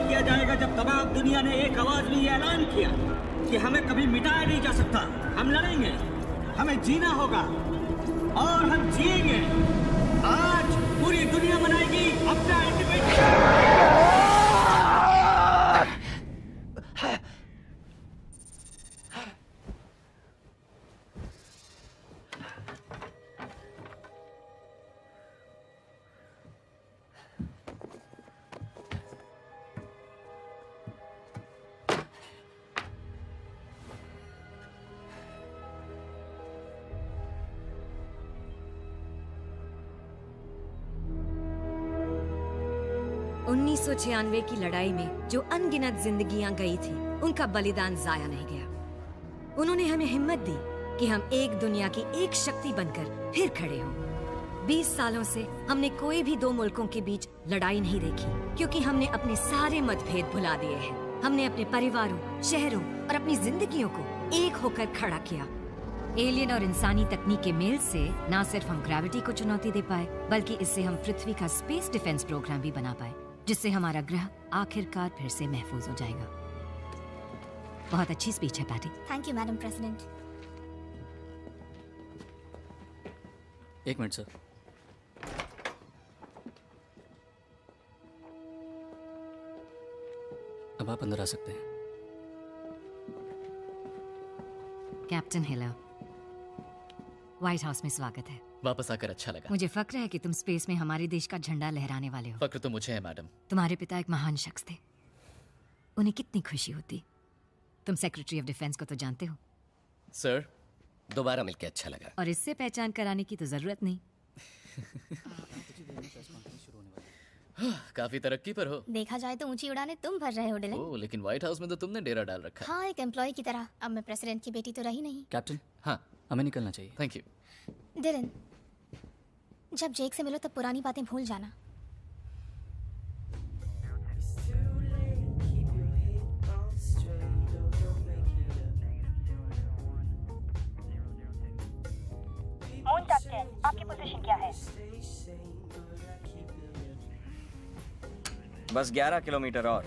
किया जाएगा जब तमाम दुनिया ने एक आवाज में ये ऐलान किया कि हमें कभी मिटाया नहीं जा सकता। हम लड़ेंगे, हमें जीना होगा और हम जिएंगे। आज पूरी दुनिया मनाएगी अपना इंडिपेंडेंस। की लड़ाई में जो अनगिनत जिंदगियां गई थी, उनका बलिदान जाया नहीं गया। उन्होंने हमें हिम्मत दी कि हम एक दुनिया की एक शक्ति बनकर फिर खड़े हों। 20 सालों से हमने कोई भी दो मुल्कों के बीच लड़ाई नहीं देखी, क्योंकि हमने अपने सारे मतभेद भुला दिए हैं। हमने अपने परिवारों, शहरों और अपनी जिंदगियों को एक होकर खड़ा किया। एलियन और इंसानी तकनीक के मेल से न सिर्फ हम ग्रेविटी को चुनौती दे पाए, बल्कि इससे हम पृथ्वी का स्पेस डिफेंस प्रोग्राम भी बना पाए, जिससे हमारा ग्रह आखिरकार फिर से महफूज हो जाएगा। बहुत अच्छी स्पीच है Patty. Thank you madam president. एक मिनट सर। अब आप अंदर आ सकते हैं। कैप्टन हिलर, व्हाइट हाउस में स्वागत है। वापस आकर अच्छा लगा। मुझे फक्र है कि तुम स्पेस में हमारे देश का झंडा लहराने वाले हो। फक्र तो मुझे है मैडम। तुम्हारे पिता एक महान शख्स थे, उन्हें कितनी खुशी होती। तुम सेक्रेटरी ऑफ डिफेंस को तो जानते हो। सर, दोबारा मिलकर अच्छा लगा। और इससे पहचान कराने की तो जरूरत नहीं। काफी तरक्की पर हो। देखा जाए तो ऊंची उड़ाने तुम भर रहे हो डिलन। ओह, लेकिन व्हाइट हाउस में तो तुमने डेरा डाल रखा है। हाँ, एक एम्प्लॉय की तरह। अब मैं प्रेसिडेंट की बेटी तो रही नहीं। कैप्टन, हाँ, हमें निकलना चाहिए। Thank you. डिलन, जब जेक से मिलो तब पुरानी बातें भूल जाना। मून कैप्टन, आपकी पोजीशन क्या है? बस 11 किलोमीटर और।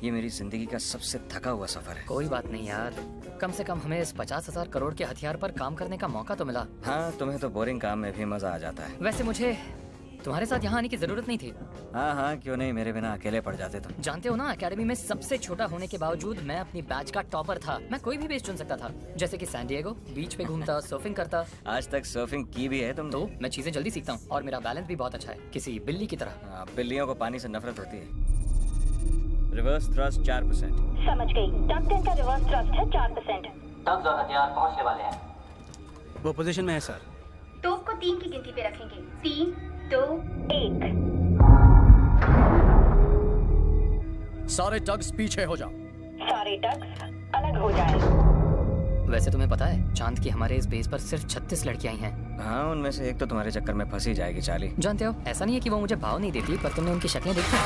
ये मेरी जिंदगी का सबसे थका हुआ सफर है। कोई बात नहीं यार, कम से कम हमें इस 50,000 करोड़ के हथियार पर काम करने का मौका तो मिला। हाँ, तुम्हें तो बोरिंग काम में भी मजा आ जाता है। वैसे मुझे तुम्हारे साथ यहाँ आने की जरूरत नहीं थी। हाँ हाँ, क्यों नहीं, मेरे बिना अकेले पड़ जाते तुम। जानते हो ना, एकेडमी में सबसे छोटा होने के बावजूद मैं अपनी बैच का टॉपर था। मैं कोई भी बेस चुन सकता था, जैसे कि सैन डिएगो, बीच पे घूमता, सर्फिंग करता। आज तक सर्फिंग की भी है तुम? तो मैं चीजें जल्दी सीखता हूँ और मेरा बैलेंस भी बहुत अच्छा है, किसी बिल्ली की तरह। बिल्लियों को पानी से नफरत होती है। Reverse thrust 4%। समझ गई। कैप्टन का रिवर्स थ्रस्ट है 4%। तब जो हथियार पहुंचने वाले हैं। वो पोजीशन में है सर। तोप को 3 की गिनती पे रखेंगे। 3, 2, 1। सारे टग्स पीछे हो जाओ। सारे टग्स अलग हो जाएं। वैसे तुम्हें पता है, चांद की हमारे इस बेस पर सिर्फ 36 लड़कियां ही हैं। हाँ, उनमें से एक तो तुम्हारे चक्कर में फंसी जाएगी चार्ली। जानते हो, ऐसा नहीं है कि वो मुझे भाव नहीं देती, पर तुमने उनकी शक्लें देखी?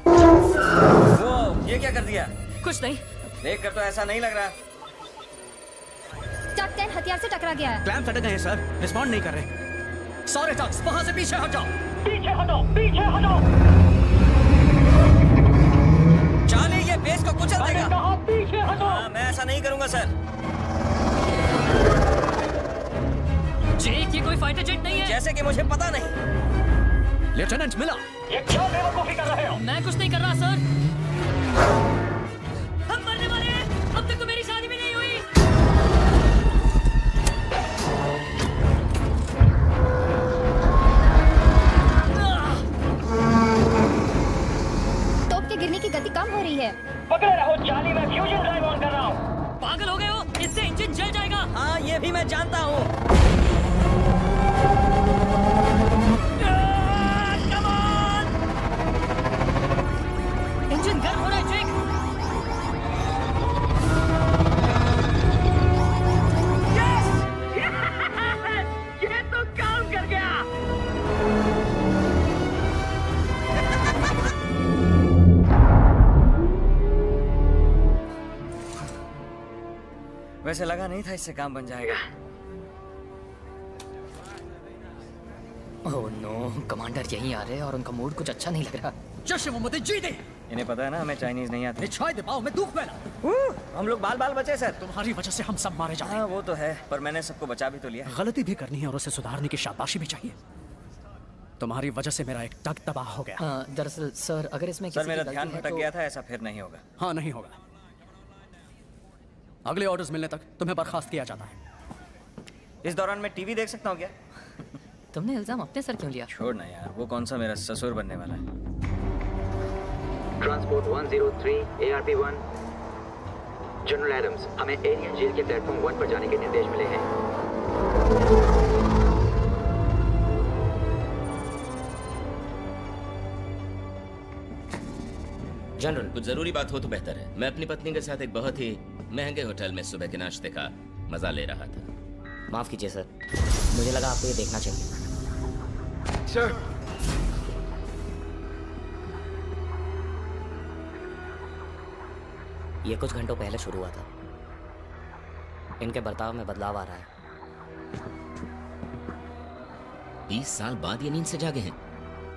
वो ये क्या कर दिया? कुछ नहीं। देख कर तो ऐसा नहीं लग रहा। कैप्टन हथियार से टकरा गया है। क्लैंप अटक गए हैं सर, रिस्पॉन्ड नहीं कर रहे। सारे टग्स वहां से पीछे हटो। पीछे हटो, पीछे हटो। चार्ली, ये बेस को कुचल देगा। कहा पीछे हटो। हाँ, मैं ऐसा नहीं करूंगा सर। जेक, ये कोई फाइटर जेट नहीं है। जैसे कि मुझे पता नहीं। लेफ्टिनेंट मिला, ये क्या बेवकूफी कर रहे हो? मैं कुछ नहीं कर रहा सर। हम मरने वाले हैं। अब तक तो मेरी शादी भी नहीं हुई। तोप के गिरने की गति कम हो रही है। पकड़े रहो चार्ली, मैं फ्यूजन ड्राइव ऑन कर रहा हूँ। पागल हो गए हो? इससे इंजन जल जाएगा। हाँ, ये भी मैं जानता हूँ। इंजन गर्म हो रहा है जेक। ये तो काम कर गया। वैसे लगा नहीं था इससे काम बन जाएगा। ओह नो, कमांडर यहीं आ रहे हैं और उनका मूड कुछ अच्छा नहीं लग रहा। जश्न मोहम्मद जीते। इन्हें पता है ना हमें चाइनीज नहीं आती। निछाए दबाओ मैं दुख फैला। हम लोग बाल बाल बचे सर। तुम्हारी वजह से हम सब मारे जा रहे हैं। हाँ वो तो है, पर मैंने सबको बचा भी तो लिया। गलती भी करनी है और उसे सुधारने की शाबाशी भी चाहिए। तुम्हारी वजह से मेरा एक टग तबाह हो गया। दरअसल सर अगर इसमें सर किसी मेरा की ध्यान गलती है भटक तो- गया था, ऐसा फिर नहीं होगा। हाँ नहीं होगा। अगले ऑर्डर्स मिलने तक तुम्हें बर्खास्त किया जाता है। इस दौरान मैं टीवी देख सकता हूँ क्या? तुमने इल्जाम अपने सर क्यों लिया? छोड़ ना यार, वो कौन सा मेरा ससुर बनने वाला है। ट्रांसपोर्ट 103 ARP-1 जनरल एडम्स, हमें एलियन जेल के प्लेटफॉर्म 1 पर जाने के निर्देश मिले हैं। जनरल, कुछ जरूरी बात हो तो बेहतर है। मैं अपनी पत्नी के साथ एक बहुत ही महंगे होटल में सुबह के नाश्ते का मजा ले रहा था। माफ कीजिए सर, मुझे लगा आपको ये देखना चाहिए। सर, ये कुछ घंटों पहले शुरू हुआ था। इनके बर्ताव में बदलाव आ रहा है। 20 साल बाद ये नींद से जागे हैं।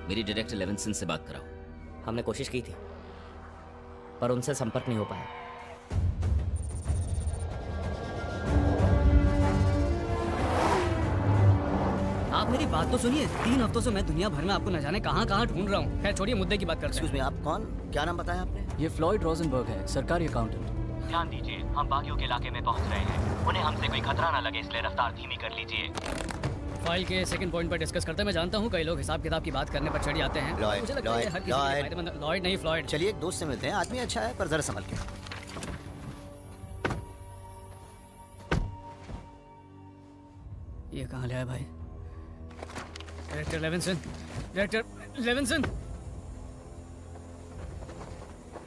मेरी डायरेक्टर लेविंसन से बात कराओ। हमने कोशिश की थी पर उनसे संपर्क नहीं हो पाया। आप मेरी बात तो सुनिए। 3 हफ्तों से मैं दुनिया भर में आपको न जाने कहाँ कहाँ ढूंढ रहा हूँ। खैर छोड़िए, मुद्दे की बात करते हैं। आप कौन? क्या नाम बताया आपने? ये फ्लॉयड रोजनबर्ग है, सरकारी अकाउंटेंट। ध्यान दीजिए, हम बागियों के इलाके में पहुंच रहे हैं। उन्हें हमसे कोई खतरा ना लगे, इसलिए रफ्तार धीमी कर लीजिए। फाइल के सेकंड पॉइंट पर डिस्कस करते हैं। मैं जानता हूँ कई लोग हिसाब किताब की बात करने पर चढ़ जाते हैं। लॉयड, मुझे लगता है लॉयड, हर किसी के लिए फायदेमंद। लॉयड नहीं, फ्लॉयड। चलिए एक दोस्त से मिलते हैं। आदमी अच्छा है पर जरा संभल के। ये कहाँ ले आया भाई? Director Levinson, director Levinson.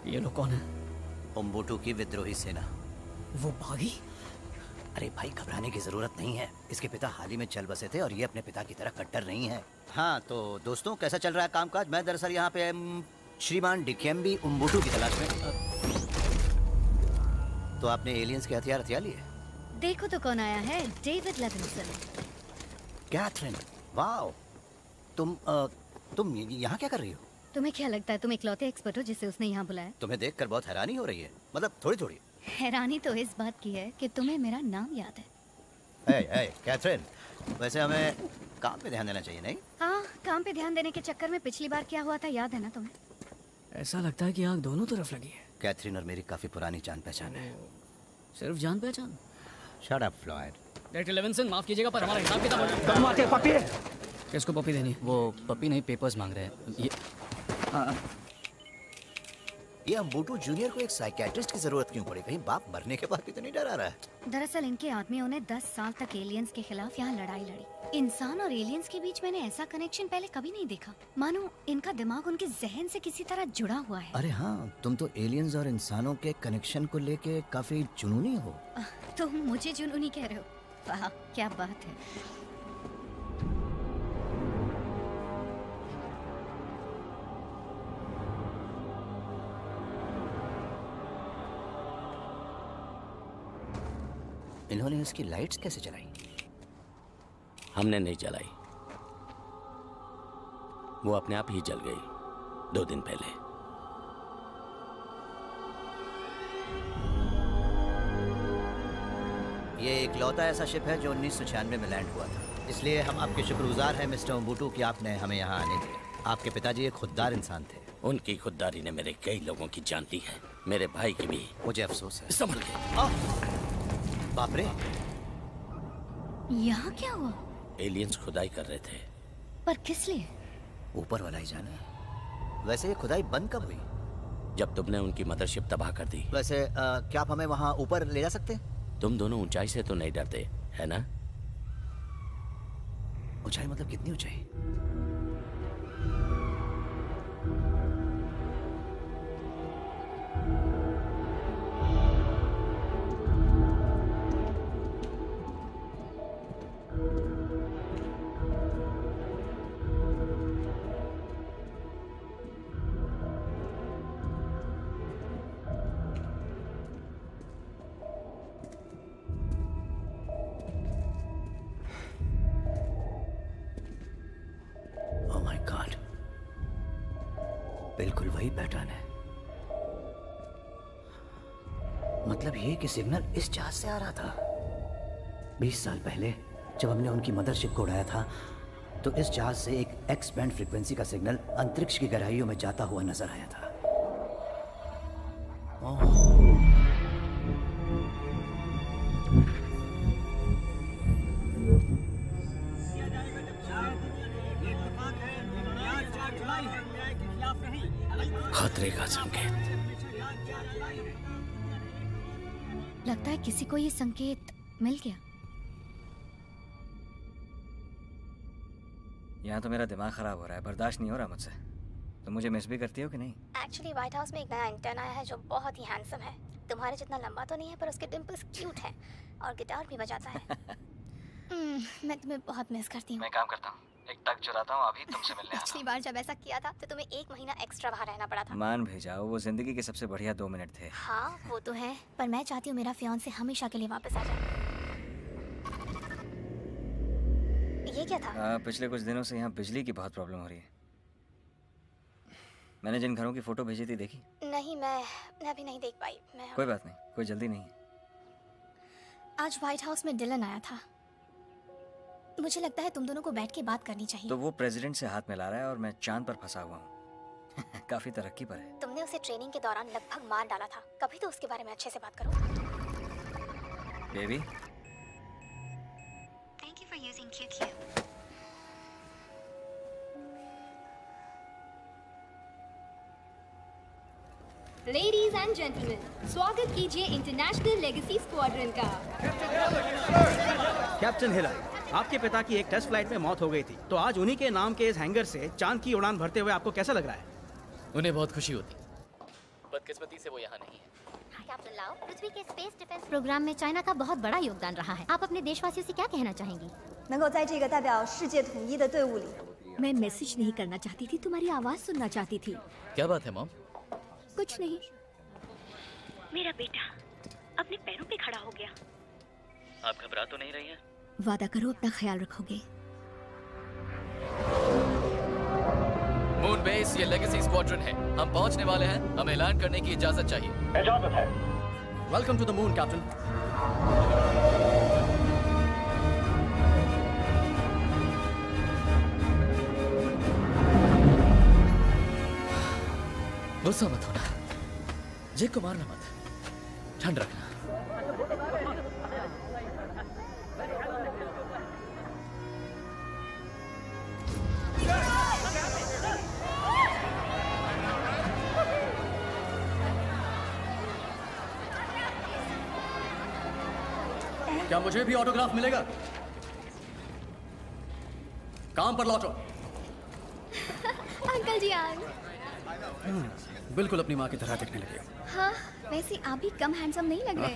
ये लोग कौन है? उम्बुटू की विद्रोही सेना। वो बागी? अरे भाई घबराने की जरूरत नहीं है। इसके पिता हाल ही में चल बसे थे और ये अपने पिता की तरह कट्टर नहीं है। हाँ तो दोस्तों, कैसा चल रहा है कामकाज? मैं दरअसल यहाँ पे श्रीमान डिकेम्बी उम्बुटू की तलाश में। तो आपने एलियंस के हथियार लिए? देखो तो कौन आया है, डेविड लेविंसन। कैथरीन, वाओ, तुम यहाँ क्या कर रही हो? तुम्हें क्या लगता है तुम इकलौते एक्सपर्ट हो जिसे उसने यहाँ बुलाया? तुम्हें देखकर बहुत हैरानी हो रही है, मतलब थोड़ी थोड़ी। हैरानी तो इस बात की है कि तुम्हें मेरा नाम याद है। कैथरीन, वैसे हमें काम पे ध्यान देना चाहिए नहीं? हाँ, काम पे ध्यान देने के चक्कर में पिछली बार क्या हुआ था याद है ना तुम्हें? ऐसा लगता है कि आग दोनों तरफ लगी है। कैथरीन और मेरी काफी पुरानी जान पहचान है। सिर्फ जान पहचान? Shut up Floyd. Director Levinson, माफ कीजिएगा पर हमारा हिसाब किताब किसको पपी देनी? वो पपी नहीं, पेपर्स मांग रहे हैं। ये अम्बुटू जूनियर को एक साइकियाट्रिस्ट की जरूरत क्यों पड़ी? कहीं बाप मरने के बाद भी तो नहीं डरा रहा है? दरअसल इनके आदमियों ने 10 साल तक एलियंस के खिलाफ यहाँ लड़ाई लड़ी। इंसान और एलियंस के बीच मैंने ऐसा कनेक्शन पहले कभी नहीं देखा। मानो इनका दिमाग उनके जहन से किसी तरह जुड़ा हुआ है। अरे हाँ, तुम तो एलियंस और इंसानों के कनेक्शन को लेके काफी जुनूनी हो। तुम मुझे जुनूनी कह रहे हो? वाह, क्या बात है। इन्होंने इसकी लाइट्स कैसे जलाई? हमने नहीं जलाई, वो अपने आप ही जल गई 2 दिन पहले। ये इकलौता ऐसा शिप है जो 1996 में लैंड हुआ था, इसलिए हम आपके शुक्रगुजार हैं मिस्टर उम्बुटू कि आपने हमें यहाँ आने दिया। आपके पिताजी एक खुददार इंसान थे। उनकी खुददारी ने मेरे कई लोगों की जान ली है, मेरे भाई की भी। मुझे अफसोस है। संभल के। बाप रे, यहाँ क्या हुआ? एलियंस खुदाई कर रहे थे। पर किस लिए? ऊपर वाला ही जाने। वैसे ये खुदाई बंद कब हुई? जब तुमने उनकी मदरशिप तबाह कर दी। वैसे क्या आप हमें वहाँ ऊपर ले जा सकते हैं? तुम दोनों ऊंचाई से तो नहीं डरते, है ना? ऊंचाई मतलब कितनी ऊंचाई? बिल्कुल वही पैटर्न है मतलब ये कि सिग्नल इस जहाज से आ रहा था। 20 साल पहले जब हमने उनकी मदरशिप को उड़ाया था तो इस जहाज से एक एक्स बैंड फ्रीक्वेंसी का सिग्नल अंतरिक्ष की गहराइयों में जाता हुआ नजर आया था। खतरे का संकेत। लगता है किसी को ये संकेत मिल गया। यहाँ तो मेरा दिमाग खराब हो रहा है, बर्दाश्त नहीं हो रहा मुझसे। तो मुझे मिस भी करती हो कि नहीं? एक्चुअली व्हाइट हाउस में एक नया इंटर्न आया है जो बहुत ही हैंडसम है। तुम्हारे जितना लंबा तो नहीं है पर उसके डिम्पल्स क्यूट है और गिटार भी बजाता है। मैं तुम्हें बहुत मिस करती हूँ। मैं काम करता हूँ, एक टक चुराता हूँ, अभी तुमसे मिलने आता हूँ। पिछली बार जब ऐसा किया था तो तुम्हें 1 महीना एक्स्ट्रा बाहर रहना पड़ा था। मान भेजाओ, वो जिंदगी के सबसे बढ़िया 2 मिनट थे। हाँ वो तो है, पर मैं चाहती हूँ मेरा फियांसे हमेशा के लिए वापस आ जाए। ये क्या था? पिछले कुछ दिनों से यहाँ बिजली की बहुत प्रॉब्लम हो रही है। मैंने जिन घरों की फोटो भेजी थी देखी? नहीं, मैं अभी नहीं देख पाई। कोई बात नहीं, कोई जल्दी नहीं है। आज व्हाइट हाउस में डिलन आया था। मुझे लगता है तुम दोनों को बैठ के बात करनी चाहिए। तो वो प्रेसिडेंट से हाथ मिला रहा है और मैं चांद पर फंसा हुआ हूँ। काफी तरक्की पर है। तुमने उसे ट्रेनिंग के दौरान लगभग मार डाला था। कभी तो उसके बारे में अच्छे से बात करो। Baby, thank you for using QQ। Ladies and gentleman, स्वागत कीजिए इंटरनेशनल लेगेसी स्क्वाड्रन का। कैप्टन हिलर, आपके पिता की एक टेस्ट फ्लाइट में मौत हो गई थी, तो आज उन्हीं के नाम के इस हैंगर से चांद की उड़ान भरते हुए आपको कैसा लग रहा है? उन्हें बहुत खुशी होती, बदकिस्मती से वो यहाँ नहीं है। पृथ्वी के स्पेस डिफेंस प्रोग्राम में चाइना का बहुत बड़ा योगदान रहा है। आप अपने देशवासियों से क्या कहना चाहेंगी? मैं मैसेज नहीं करना चाहती थी, तुम्हारी आवाज सुनना चाहती थी। क्या बात है मॉम? कुछ नहीं। मेरा बेटा अपने पैरों पे खड़ा हो गया। आप घबरा तो नहीं रही हैं? वादा करो अपना ख्याल रखोगे। मून बेस, ये लेगेसी स्क्वाड्रन है। हम पहुंचने वाले हैं, हमें लैंड करने की इजाजत चाहिए। इजाजत है। Welcome to the moon captain. गुस्सा मत होना, जेक को मारना मत, ठंड रखना। क्या मुझे भी ऑटोग्राफ मिलेगा? काम पर लौटो। अंकल जी आए। बिल्कुल अपनी माँ की तरह दिखने लगे हो। हाँ, वैसे आप भी कम हैंडसम नहीं लग रहे।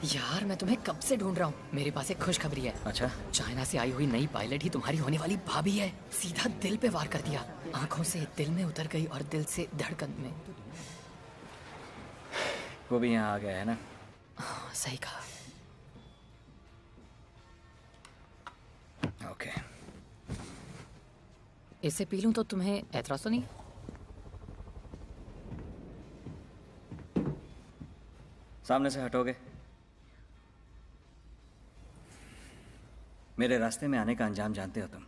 यार मैं तुम्हें कब से ढूंढ रहा हूँ। मेरे पास एक खुशखबरी है। अच्छा? चाइना से आई हुई नई पायलट ही तुम्हारी होने वाली भाभी है। सीधा दिल पे वार कर दिया, आंखों से दिल में उतर गई और दिल से धड़कन में। वो भी यहाँ आ गया है ना? सही कहा। ओके। इसे पी लूं तो तुम्हें ऐतराज तो नहीं? सामने से हटोगे? मेरे रास्ते में आने का अंजाम जानते हो तुम।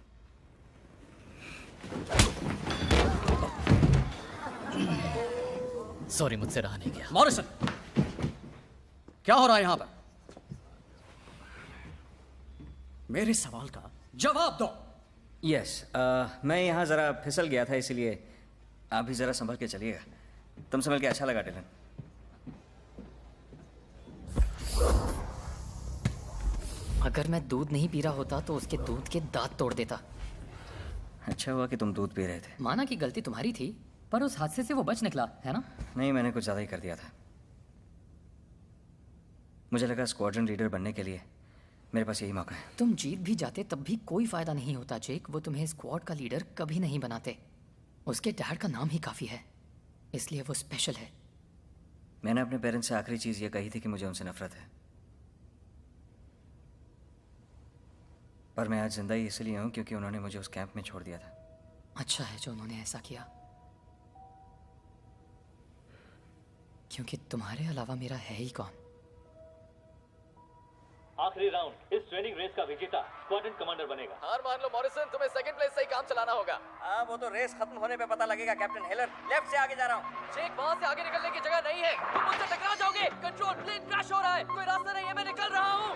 सॉरी, मुझसे रहा नहीं गया। मॉरिसन, क्या हो रहा है यहाँ पर? मेरे सवाल का जवाब दो। यस, मैं यहाँ जरा फिसल गया था, इसीलिए आप भी जरा संभल के चलिएगा। तुमसे मिलकर अच्छा लगा डिलन। अगर मैं दूध नहीं पी रहा होता तो उसके दूध के दांत तोड़ देता। अच्छा हुआ कि तुम दूध पी रहे थे। माना कि गलती तुम्हारी थी, पर उस हादसे से वो बच निकला, है ना? नहीं, मैंने कुछ ज़्यादा ही कर दिया था। मुझे लगा स्क्वाड्रन लीडर बनने के लिए मेरे पास यही मौका है। तुम जीत भी जाते तब भी कोई फायदा नहीं होता जेक। वो तुम्हें स्क्वाड का लीडर कभी नहीं बनाते। उसके डैड का नाम ही काफ़ी है, इसलिए वो स्पेशल है। मैंने अपने पेरेंट्स से आखिरी चीज़ ये कही थी कि मुझे उनसे नफरत है। पर मैं आज जिंदा ही इसलिए हूँ क्योंकि उन्होंने मुझे उस कैंप में छोड़ दिया था। अच्छा है जो उन्होंने ऐसा किया, क्योंकि तुम्हारे अलावा मेरा है ही कौन। आखिरी राउंड, इस ट्रेनिंग रेस का विजेता स्क्वाड्रन कमांडर बनेगा। हार मान लो मॉरिसन, तुम्हें सेकंड प्लेस से ही काम चलाना होगा। हाँ वो तो रेस खत्म होने पे पता लगेगा कैप्टन हेलर। लेफ्ट से आगे जा रहा हूँ। शेख वहाँ से आगे निकलने की जगह नहीं है, तुम मुझसे टकरा जाओगे। कंट्रोल, प्लेन क्रैश हो रहा है, कोई रास्ता नहीं है, मैं निकल रहा हूँ।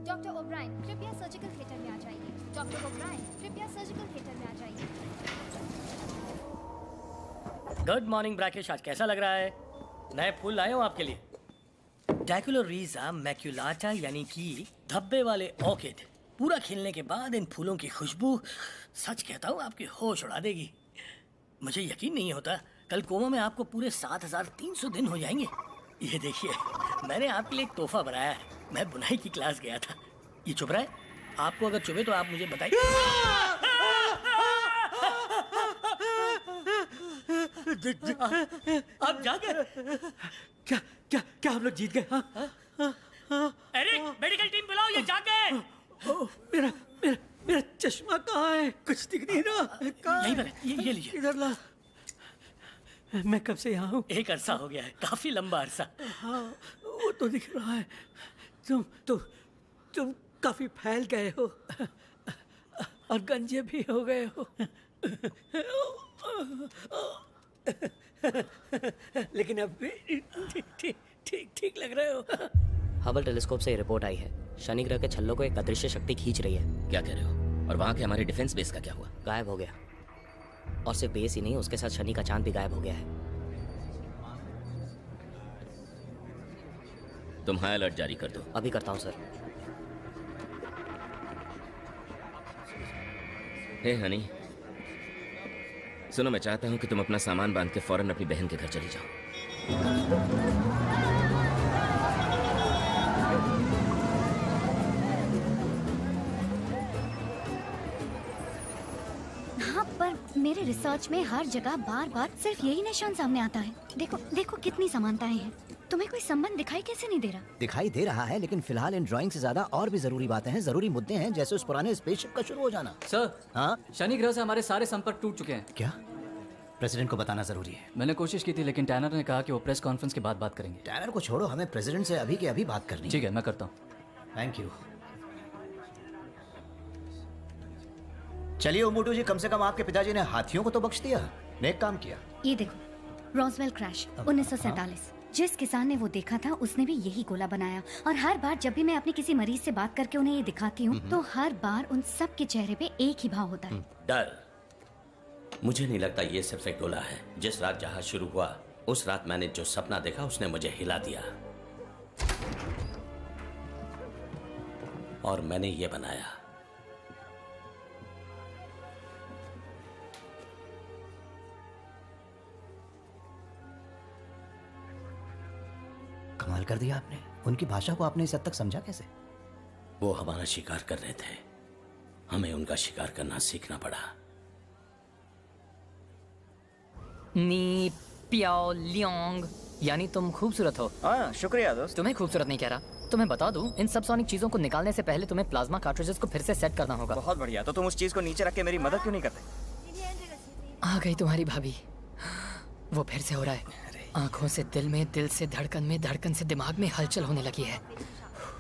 डॉक्टर ओब्रायन, कृपया सर्जिकल थिएटर में आ जाइए। डॉक्टर ओब्रायन, कृपया सर्जिकल थिएटर में आ जाइए। गुड मॉर्निंग ब्रैकिश, आज कैसा लग रहा है? नए फूल लाए हूँ आपके लिए। डैकुलोरीजा मैक्युलाटा यानी कि धब्बे वाले ऑर्किड। पूरा खिलने के बाद इन फूलों की खुशबू, सच कहता हूँ, आपके होश उड़ा देगी। मुझे यकीन नहीं होता कल कोमा में आपको पूरे 7300 दिन हो जाएंगे। ये देखिए, मैंने आपके लिए एक तोहफा बनाया है। मैं बुनाई की क्लास गया था। ये चुप रहा है, आपको अगर चुभे तो आप मुझे बताइए। आप जागे? क्या क्या क्या हम लोग जीत गए? एरिक, मेडिकल टीम बुलाओ, ये जागे। मेरा मेरा मेरा चश्मा कहाँ है? कुछ दिख नहीं रहा। यहीं पर है, ये लीजिए। इधर ला। मैं कब से यहाँ हूँ? एक अरसा हो गया है, काफी लंबा अरसा। हाँ वो तो दिख रहा है। तुम काफी फैल गए हो और गंजे भी हो गए हो। लेकिन अब भी ठीक लग रहे हो। हबल टेलीस्कोप से ये रिपोर्ट आई है, शनि ग्रह के छल्लों को एक अदृश्य शक्ति खींच रही है। क्या कह रहे हो? और वहाँ के हमारे डिफेंस बेस का क्या हुआ? गायब हो गया। और सिर्फ बेस ही नहीं, उसके साथ शनि का चांद भी गायब हो गया है। तुम हाई अलर्ट जारी कर दो। अभी करता हूँ सर। हे हनी, सुनो, मैं चाहता हूँ कि तुम अपना सामान बांध के फौरन अपनी बहन के घर चली जाओ। हाँ, पर मेरे रिसर्च में हर जगह बार बार सिर्फ यही निशान सामने आता है। देखो देखो कितनी समानताएं हैं। तुम्हें कोई संबंध दिखाई कैसे नहीं दे रहा? दिखाई दे रहा है, लेकिन फिलहाल इन ड्राइंग से ज्यादा और भी जरूरी बातें हैं, जरूरी मुद्दे हैं, जैसे उस पुराने स्पेसशिप का शुरू हो जाना। सर, हाँ, शनि ग्रह से हमारे सारे संपर्क टूट चुके हैं। क्या? प्रेसिडेंट को बताना जरूरी है। मैंने कोशिश की थी, लेकिन टैनर ने कहा कि वो प्रेस कॉन्फ्रेंस के बाद बात करेंगे। टैनर को छोड़ो, हमें प्रेसिडेंट से अभी के अभी बात करनी है। ठीक है, मैं करता हूँ। Thank you. चलिए उमुटू जी, कम से कम आपके पिताजी ने हाथियों को तो बख्श दिया। नेक काम किया। ये देखो, रॉसवेल क्रैश 1947। जिस किसान ने वो देखा था उसने भी यही गोला बनाया। और हर बार जब भी मैं अपने किसी मरीज से बात करके उन्हें ये दिखाती हूँ तो हर बार उन सब के चेहरे पे एक ही भाव होता है। डर। मुझे नहीं लगता ये सिर्फ एक गोला है। जिस रात जहाज शुरू हुआ उस रात मैंने जो सपना देखा उसने मुझे हिला दिया और मैंने ये बनाया। कमाल कर दिया आपने। उनकी भाषा को आपने इस हद तक समझा कैसे? वो हमारा शिकार कर रहे थे, हमें उनका शिकार करना सीखना पड़ा। नी प्याओ लियोंग, यानी तुम खूबसूरत हो। हाँ, शुक्रिया दोस्त। तुम्हें खूबसूरत नहीं कह रहा। तुम्हें बता दूं, इन सबसोनिक चीजों को निकालने से पहले तुम्हें प्लाज्मा कार्ट्रिजेस को फिर से सेट करना होगा। बहुत बढ़िया। तो तुम उस चीज को नीचे रख के मेरी मदद क्यों नहीं करते? आ गई तुम्हारी भाभी। वो फिर से हो रहा है। आंखों से दिल में, दिल से धड़कन में, धड़कन से दिमाग में हलचल होने लगी है।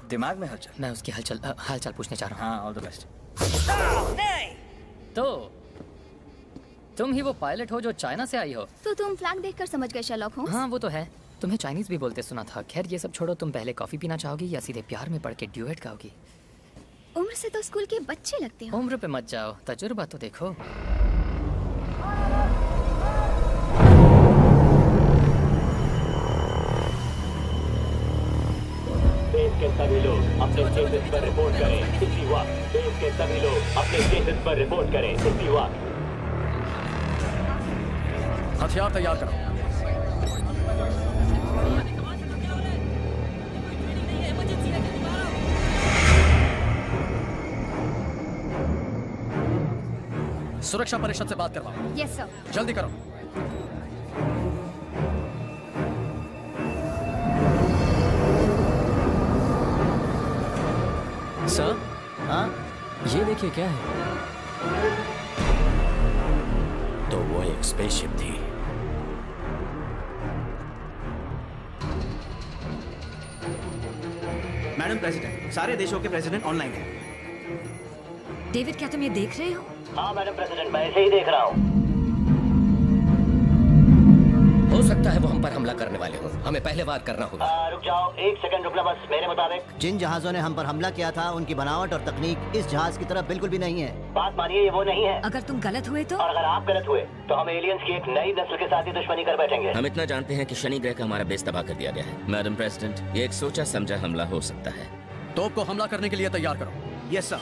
दिमाग में हलचल? मैं उसकी हालचाल पूछने चाह रहा हूँ। हाँ, ऑल द बेस्ट। तो तुम ही वो पायलट हो जो चाइना से आई हो? तो तुम फ्लैग देखकर समझ गए शर्लॉक होम्स? हाँ वो तो है। तुम्हें चाइनीज भी बोलते सुना था। खैर ये सब छोड़ो, तुम पहले कॉफी पीना चाहोगी या सीधे प्यार में पड़ के ड्यूएट गाओगी? उम्र से तो स्कूल के बच्चे लगते हो। उम्र पे मत जाओ, तजुर्बा तो देखो। देश के सभी लोग अपने स्टेशन पर रिपोर्ट करें इसी वक्त। देश के सभी लोग अपने स्टेशन पर रिपोर्ट करें इसी वक्त। हथियार तैयार करो। सुरक्षा परिषद से बात करवाओ। Yes sir. जल्दी करो। सर हाँ ये देखिए क्या है। तो वो एक स्पेसशिप थी। मैडम प्रेसिडेंट, सारे देशों के प्रेसिडेंट ऑनलाइन हैं। डेविड, क्या तुम ये देख रहे हो? हाँ मैडम प्रेसिडेंट, मैं इसे ही देख रहा हूँ। हो सकता है वो हम पर हमला करने वाले हों। हमें पहले वार करना होगा। रुक जाओ, एक सेकंड रुकना बस। मेरे मुताबिक जिन जहाजों ने हम पर हमला किया था उनकी बनावट और तकनीक इस जहाज की तरह बिल्कुल भी नहीं है। बात मानिए, ये वो नहीं है। अगर तुम गलत हुए तो? और अगर आप गलत हुए तो हम एलियंस की एक नई नस्ल के साथ ही दुश्मनी कर बैठेंगे। हम इतना जानते हैं कि शनि ग्रह का हमारा बेस तबाह कर दिया गया है। मैडम प्रेसिडेंट, ये एक सोचा समझा हमला हो सकता है। तोप को हमला करने के लिए तैयार करो। Yes sir.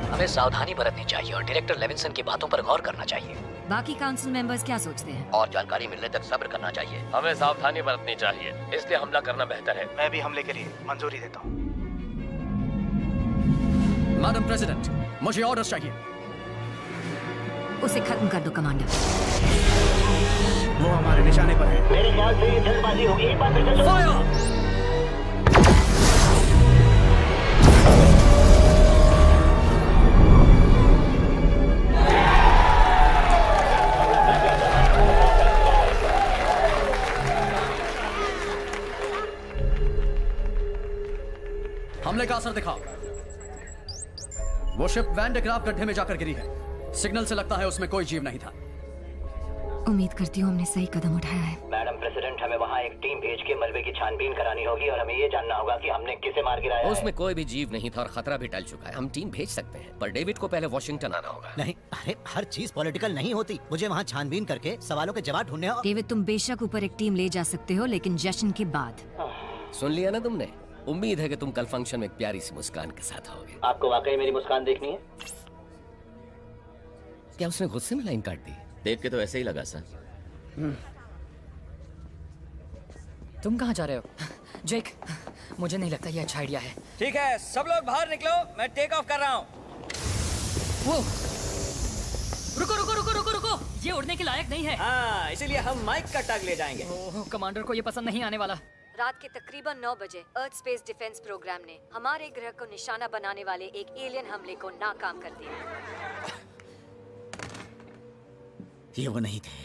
हमें सावधानी बरतनी चाहिए और डायरेक्टर लेविंसन की बातों पर गौर करना चाहिए। बाकी काउंसिल मेंबर्स क्या सोचते हैं? और जानकारी मिलने तक सब्र करना चाहिए। हमें सावधानी बरतनी चाहिए, इसलिए हमला करना बेहतर है। मैं भी हमले के लिए मंजूरी देता हूँ। मैडम प्रेसिडेंट, मुझे ऑर्डर्स चाहिए। उसे खत्म कर दो कमांडर। वो हमारे निशाने पर है। मेरे ख्याल से जल्दबाजी होगी। एक बार फिर से सुनो। हमले का असर दिखाओ। वो शिप वैन डे ग्राफ गड्ढे में जाकर गिरी है। सिग्नल से लगता है उसमें कोई जीव नहीं था। उम्मीद करती हूँ हमने सही कदम उठाया है। मैडम प्रेसिडेंट, हमें वहाँ एक टीम भेज के मलबे की छानबीन करानी होगी और हमें ये जानना होगा कि हमने किसे मार गिराया है। उसमें कोई भी जीव नहीं था और खतरा भी टल चुका है। हम टीम भेज सकते हैं, पर डेविड को पहले वॉशिंगटन आना होगा। नहीं, अरे हर चीज पॉलिटिकल नहीं होती। मुझे वहाँ छानबीन करके सवालों के जवाब ढूंढने और... डेविड, तुम बेशक ऊपर एक टीम ले जा सकते हो, लेकिन जश्न के बाद। सुन लिया ना तुमने? उम्मीद है कि तुम कल फंक्शन में एक प्यारी सी मुस्कान के साथ आओगे। आपको वाकई मेरी मुस्कान देखनी है? क्या उसने गुस्से में लाइन काट दी? देख के तो ऐसे ही लगा सर। तुम कहाँ जा रहे हो? जेक, मुझे नहीं लगता ये अच्छा आइडिया है। ठीक है, सब लोग बाहर निकलो, मैं टेक ऑफ कर रहा हूँ। वो रुको रुको रुको रुको रुको, ये उड़ने के लायक नहीं है। हाँ, इसीलिए हम माइक का टग ले जाएंगे। ओह, कमांडर को ये पसंद नहीं आने वाला। रात के तकरीबन 9 बजे अर्थ स्पेस डिफेंस प्रोग्राम ने हमारे ग्रह को निशाना बनाने वाले एक एलियन हमले को नाकाम कर दिया। ये वो नहीं थे।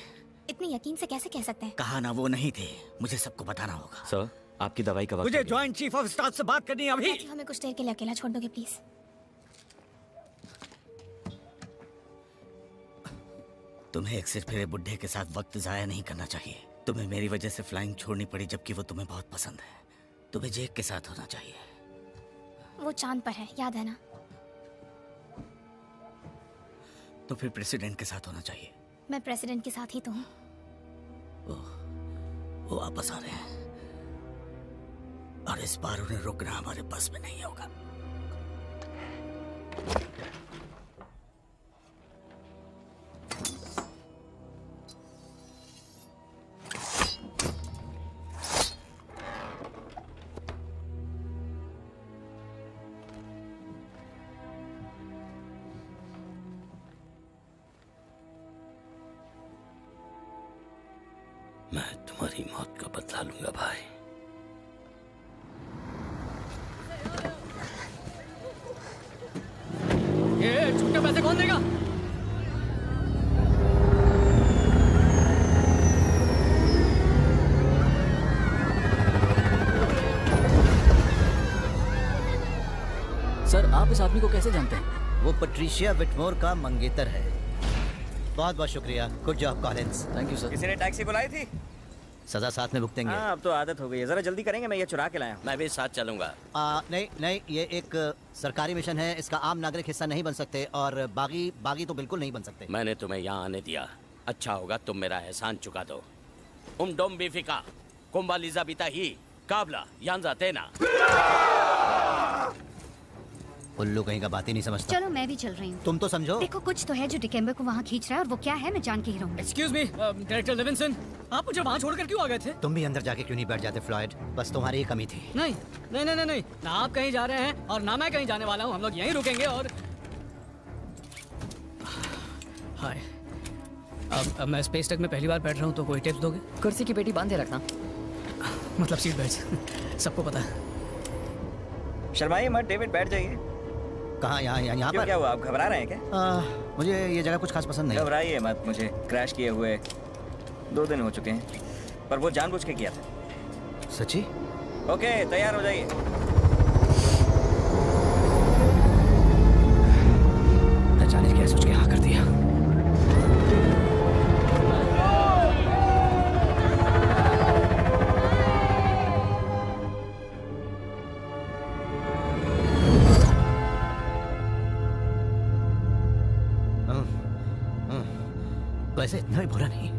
इतनी यकीन से कैसे कह सकते हैं? कहा ना वो नहीं थे। मुझे सबको बताना होगा। सर, आपकी दवाई का वक्त मुझे हो गया। ज्वाइंट चीफ ऑफ स्टाफ से बात करनी है अभी। हमें कुछ देर के लिए अकेला छोड़ दोगे प्लीज? तुम्हें एक सिर फिरे बुड्ढे के साथ वक्त जाया नहीं करना चाहिए। तुम्हें मेरी वजह से फ्लाइंग छोड़नी पड़ी, जबकि वो तुम्हें बहुत पसंद है। तुम्हें जेक के साथ होना चाहिए। वो चांद पर है, याद है ना? तो फिर प्रेसिडेंट के साथ होना चाहिए। मैं प्रेसिडेंट के साथ ही तो हूँ। वो वापस आ रहे हैं और इस बार उन्हें रोकना हमारे बस में नहीं होगा। मैं तुम्हारी मौत का बदला लूंगा भाई। ये छुट्टे पैसे कौन देगा? सर, आप इस आदमी को कैसे जानते हैं? वो पैट्रिशिया विटमोर का मंगेतर है। बहुत बहुत शुक्रिया। Good job Collins. Thank you sir. किसी ने टैक्सी बुलाई थी? सजा साथ में भुगतेंगे। हाँ, अब तो आदत हो गई है। जरा जल्दी करेंगे, मैं ये चुरा के लाया हूँ। मैं भी साथ चलूंगा। नहीं नहीं, ये एक सरकारी मिशन है। इसका आम नागरिक हिस्सा नहीं बन सकते और बागी तो बिल्कुल नहीं बन सकते। मैंने तुम्हें यहाँ आने दिया। अच्छा होगा तुम मेरा एहसान चुका दो। डोम बेफिका कुंबा लिजा बीता ही काबला यांजा तेना। उल्लू कहीं का बात ही नहीं समझता। चलो मैं भी चल रही हूँ। तुम तो समझो। देखो, कुछ तो है जो डिकेम्बर को वहाँ खींच रहा है और वो क्या है मैं जान के ही रहूंगी। एक्सक्यूज मी, डायरेक्टर लेविंसन, आप मुझे वहाँ छोड़कर क्यों आ गए थे? तुम भी अंदर जाके क्यों नहीं बैठ जाते फ्लॉयड? बस तुम्हारी ही कमी थी। नहीं नहीं नहीं नहीं, ना आप कहीं जा रहे हैं और ना मैं कहीं जाने वाला हूँ। हम लोग यहीं रुकेंगे और हाय, अब मैं स्पेस टेक में पहली बार बैठ रहा हूँ, तो कोई टिप्स दोगे? कुर्सी की पेटी बांधे रखना। मतलब सीट बेल्ट सबको पता है। शर्माइए मत डेविड, बैठ जाइए। कहाँ? यहाँ क्यों, पर? क्या हुआ? आप घबरा रहे हैं क्या? मुझे ये जगह कुछ खास पसंद नहीं। घबराइए मत, मुझे क्रैश किए हुए 2 दिन हो चुके हैं, पर वो जानबूझ के किया था। सच्ची? ओके, तैयार हो जाइए। न जाने क्या सोच के हाँ कर दिया। वैसे इतना भी बुरा नहीं।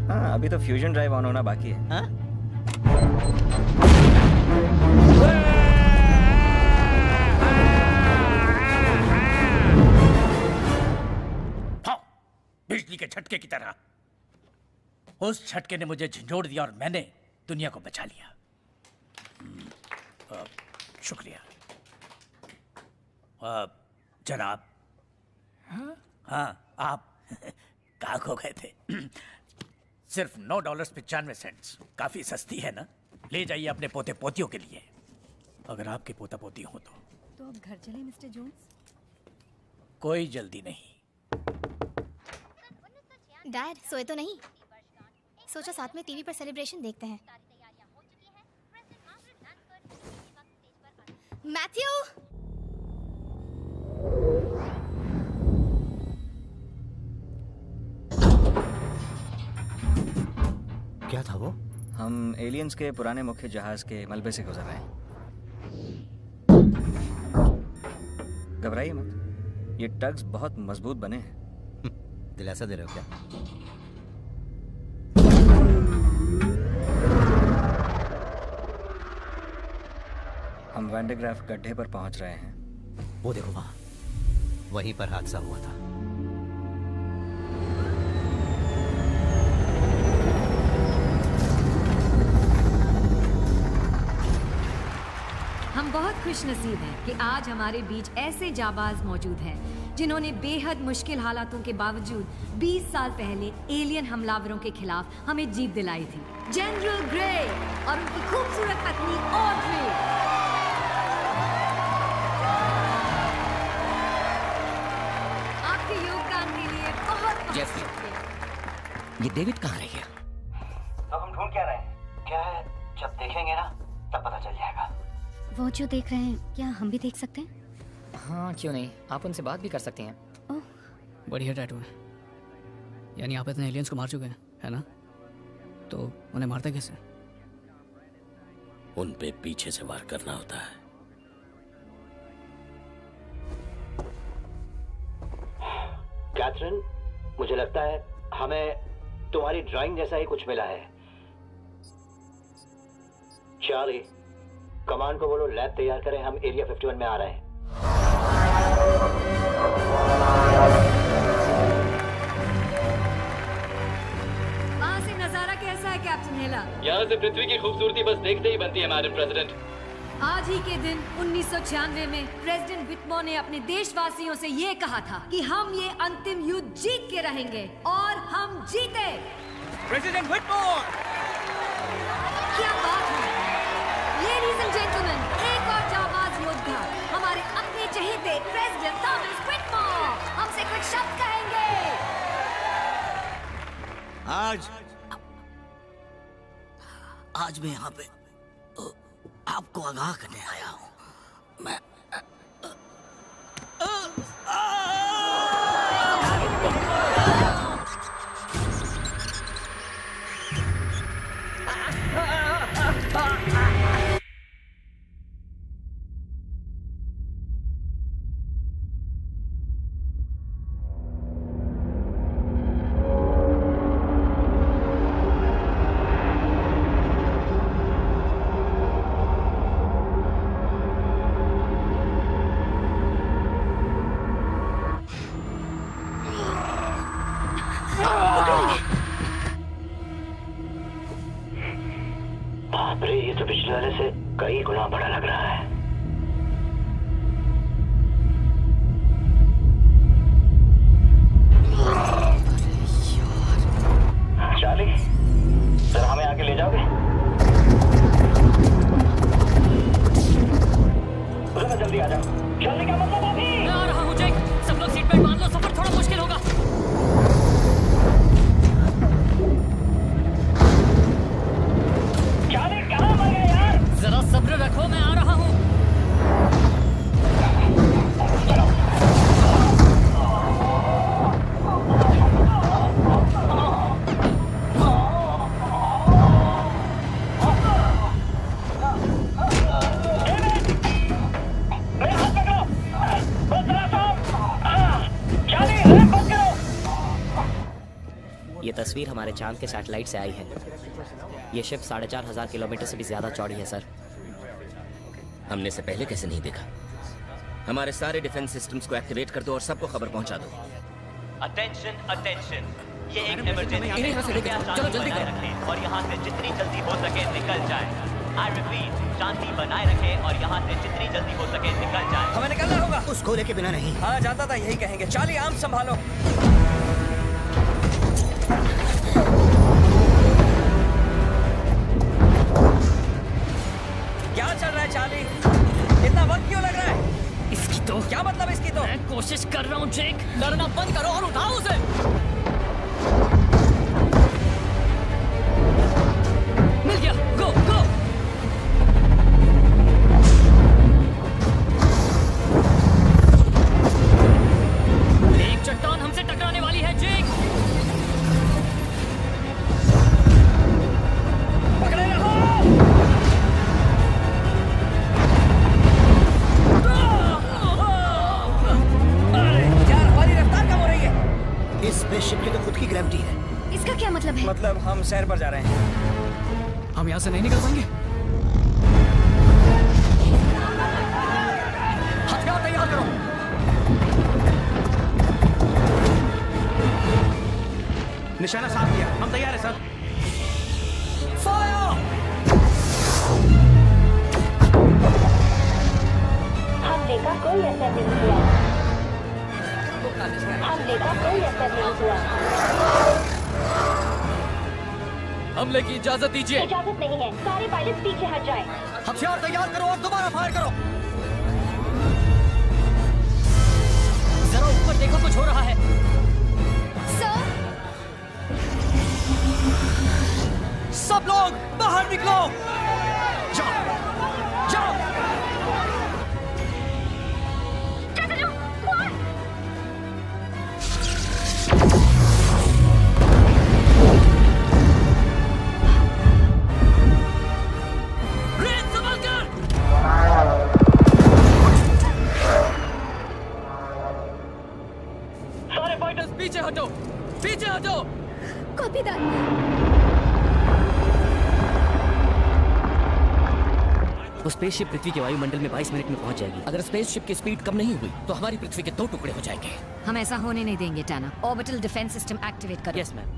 हाँ, अभी तो फ्यूजन ड्राइव ऑन होना बाकी है। हाँ? बिजली के झटके की तरह उस झटके ने मुझे झंझोड़ दिया और मैंने दुनिया को बचा लिया। शुक्रिया जनाब। हाँ, आप कहाँ खो गए थे? सिर्फ $9.95। काफी सस्ती है ना? ले जाइए अपने पोते पोतियों के लिए, अगर आपके पोता पोती हो तो अब घर चले मिस्टर जोन्स? कोई जल्दी नहीं। डैड सोए तो नहीं? सोचा साथ में टीवी पर सेलिब्रेशन देखते हैं। मैथ्यू! क्या था वो? हम एलियंस के पुराने मुख्य जहाज के मलबे से गुजर रहे हैं। घबराइए मत, ये टग्स बहुत मजबूत बने हैं। दिलासा दे रहे हो क्या? हम वैंडेग्राफ गड्ढे पर पहुंच रहे हैं। वो देखो वहां, वहीं पर हादसा हुआ था। हम बहुत खुशनसीब हैं कि आज हमारे बीच ऐसे जाबाज मौजूद हैं जिन्होंने बेहद मुश्किल हालातों के बावजूद 20 साल पहले एलियन हमलावरों के खिलाफ हमें जीत दिलाई थी। जनरल ग्रे और उनकी खूबसूरत पत्नी ऑड्रे। आपके योगदान के लिए बहुत जेफरी, ये डेविड कहाँ रह गया? तो हम ढूंढ क्या रहे हैं? क्या है, जब देखेंगे ना तब पता चल जाएगा। वो जो देख रहे हैं क्या हम भी देख सकते हैं? हाँ, क्यों नहीं, आप उनसे बात भी कर सकती हैं। बढ़िया टैटू है। यानी आप इतने एलियंस को मार चुके हैं, है ना? तो उन्हें मारते कैसे? उन पे पीछे से वार करना होता है। कैथरीन, मुझे लगता है हमें तुम्हारी ड्राइंग जैसा ही कुछ मिला है। चार्ली, कमांड को बोलो लैब तैयार करें, हम एरिया 51 में आ रहे हैं। वहाँ से नजारा कैसा है कैप्टन हेला? यहाँ से पृथ्वी की खूबसूरती बस देखते ही बनती है मैडम प्रेसिडेंट। आज ही के दिन 1996 में प्रेसिडेंट विटमोर ने अपने देशवासियों से ये कहा था कि हम ये अंतिम युद्ध जीत के रहेंगे, और हम जीते। प्रेसिडेंट विटमोर! क्या बात है! Ladies and gentlemen, एक और जाबाज योद्धा, हमारे अपने चहेते प्रेसिडेंट थॉमस विटमोर हमसे कुछ शब्द कहेंगे। आज मैं यहाँ पे आपको आगाह करने आया हूँ। मैं बाप रे, ये तो पिछले वाले से कई गुना बड़ा लग रहा है। चार्ली, सर हमें आगे ले जाओगे? जल्दी आ जाओ। जल्दी का मतलब अभी। ये तस्वीर हमारे चांद के सैटेलाइट से आई है। ये शिप 4,500 किलोमीटर से भी ज़्यादा चौड़ी है सर। हमने इसे पहले कैसे नहीं देखा? हमारे सारे डिफेंस सिस्टम्स को एक्टिवेट कर दो और सबको खबर पहुंचा दो। अटेंशन अटेंशन, ये एक इमरजेंसी है, चलो जल्दी करो रखें और यहाँ से जितनी जल्दी हो सके निकल जाए। आई रिपीट, शांति बनाए रखें और यहाँ से जितनी जल्दी हो सके निकल जाए। हमें निकलना होगा। उस गोले के बिना नहीं। हाँ जानता था यही कहेंगे। चार्ली आर्म संभालो। क्या चल रहा है चार्ली? इतना वक्त क्यों लग रहा है? इसकी तो क्या मतलब इसकी तो? मैं कोशिश कर रहा हूँ जेक, लड़ना बंद करो और उठाओ उसे। मिल गया, गो गो। एक चट्टान हमसे टकराने वाली है जेक। पकड़े रहो। यार हमारी रफ्तार कम हो रही है। इस स्पेसशिप की तो खुद की ग्रेविटी है। इसका क्या मतलब है? मतलब हम शहर पर जा रहे हैं। हम यहाँ से नहीं निकल पाएंगे। हथियार तैयार करो। निशाना साफ किया, हम तैयार हैं सर। फायर! हमले का कोई असर नहीं हुआ। हमले का कोई असर नहीं हुआ। हमले की इजाजत दीजिए। इजाजत नहीं है, सारे पायलट पीछे हट जाएं। हथियार तैयार करो और दोबारा फायर करो। जरा ऊपर देखो, कुछ हो रहा है। सर, सब लोग बाहर निकलो। जाओ जाओ। सारे फाइटर्स पीछे हटो, पीछे हटो। Copy that. वो स्पेसशिप पृथ्वी के वायुमंडल में 22 मिनट में पहुंच जाएगी। अगर स्पेसशिप की स्पीड कम नहीं हुई तो हमारी पृथ्वी के 2 टुकड़े हो जाएंगे। हम ऐसा होने नहीं देंगे टाना। ऑर्बिटल डिफेंस सिस्टम एक्टिवेट करो। Yes ma'am.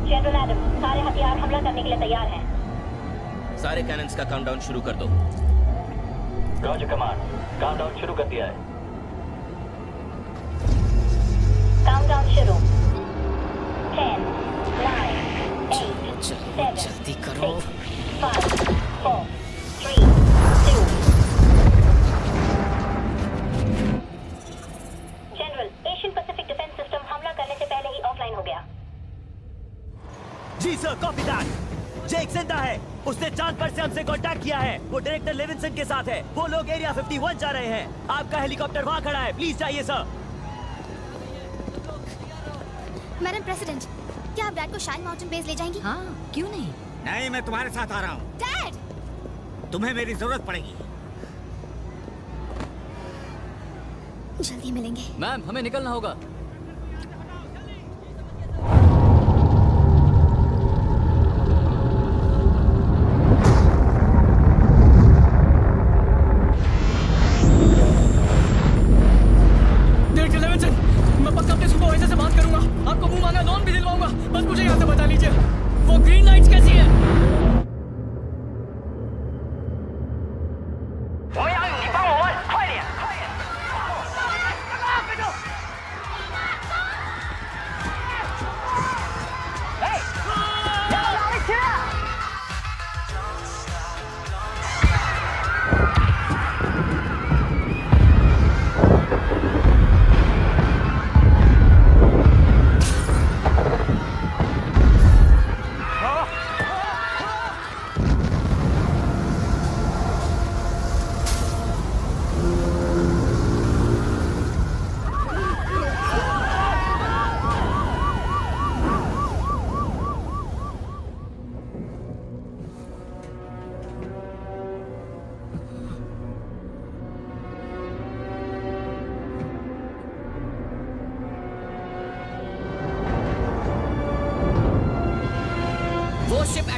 जनरल एडम्स, सारे हथियार हमला करने के लिए तैयार हैं। सारे कैनन्स का काउंटडाउन शुरू कर दो। रॉजर कमांड, काउंटडाउन शुरू कर दिया है। काउंटडाउन शुरू। 10, 9, 8, 7, जल्दी करो। 5, 4, 3, 2। General, Asian Pacific defence system हमला करने से पहले ही ऑफलाइन हो गया। जी सर, कॉपी दैट। जेक जिंदा है। उसने चांद पर से हमसे कांटेक्ट किया है। वो डायरेक्टर लेविंसन के साथ है। वो लोग एरिया 51 जा रहे हैं। आपका हेलीकॉप्टर वहाँ खड़ा है। प्लीज जाइए सर। मैडम प्रेसिडेंट, क्या आप डैड को शाइन माउंटेन बेस ले जाएंगी? हाँ, क्यों नहीं? नहीं, मैं तुम्हारे साथ आ रहा हूँ। डैड! तुम्हें मेरी जरूरत पड़ेगी। जल्दी मिलेंगे। मैम, हमें निकलना होगा। मैं पक्का अपने सुपरवाइजर से बात करूंगा। आपको मुंह मांगा लोन भी दिलवाऊंगा। बस मुझे यहाँ से बता लीजिए वो ग्रीन लाइट्स कैसी है।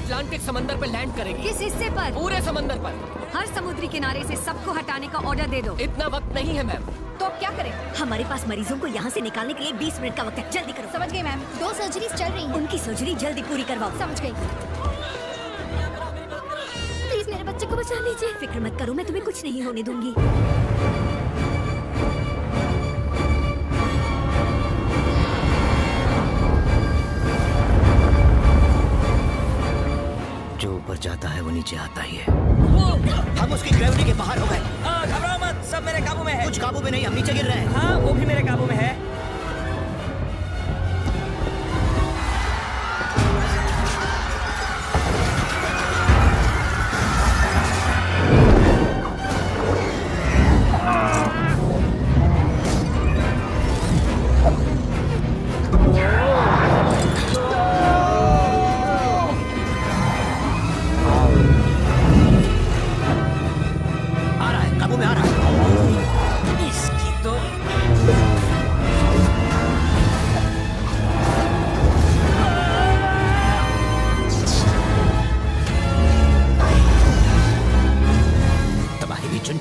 अटलांटिक समंदर पर लैंड करेगी। किस हिस्से पर? पूरे समंदर पर। हर समुद्री किनारे से सबको हटाने का ऑर्डर दे दो। इतना वक्त नहीं है मैम। तो अब क्या करें? हमारे पास मरीजों को यहाँ से निकालने के लिए 20 मिनट का वक्त है। जल्दी करो। समझ गई मैम, 2 सर्जरीज चल रही हैं। उनकी सर्जरी जल्दी पूरी करवाओ। समझ गई। प्लीज मेरे बच्चे को बचा लीजिए। फिक्र मत करो, मैं तुम्हें कुछ नहीं होने दूंगी। जो ऊपर जाता है वो नीचे आता ही है। हम उसकी ग्रेविटी के बाहर हो गए। घबराओ मत, सब मेरे काबू में है। कुछ काबू में नहीं, हम नीचे गिर रहे हैं। हाँ, वो भी मेरे काबू में है।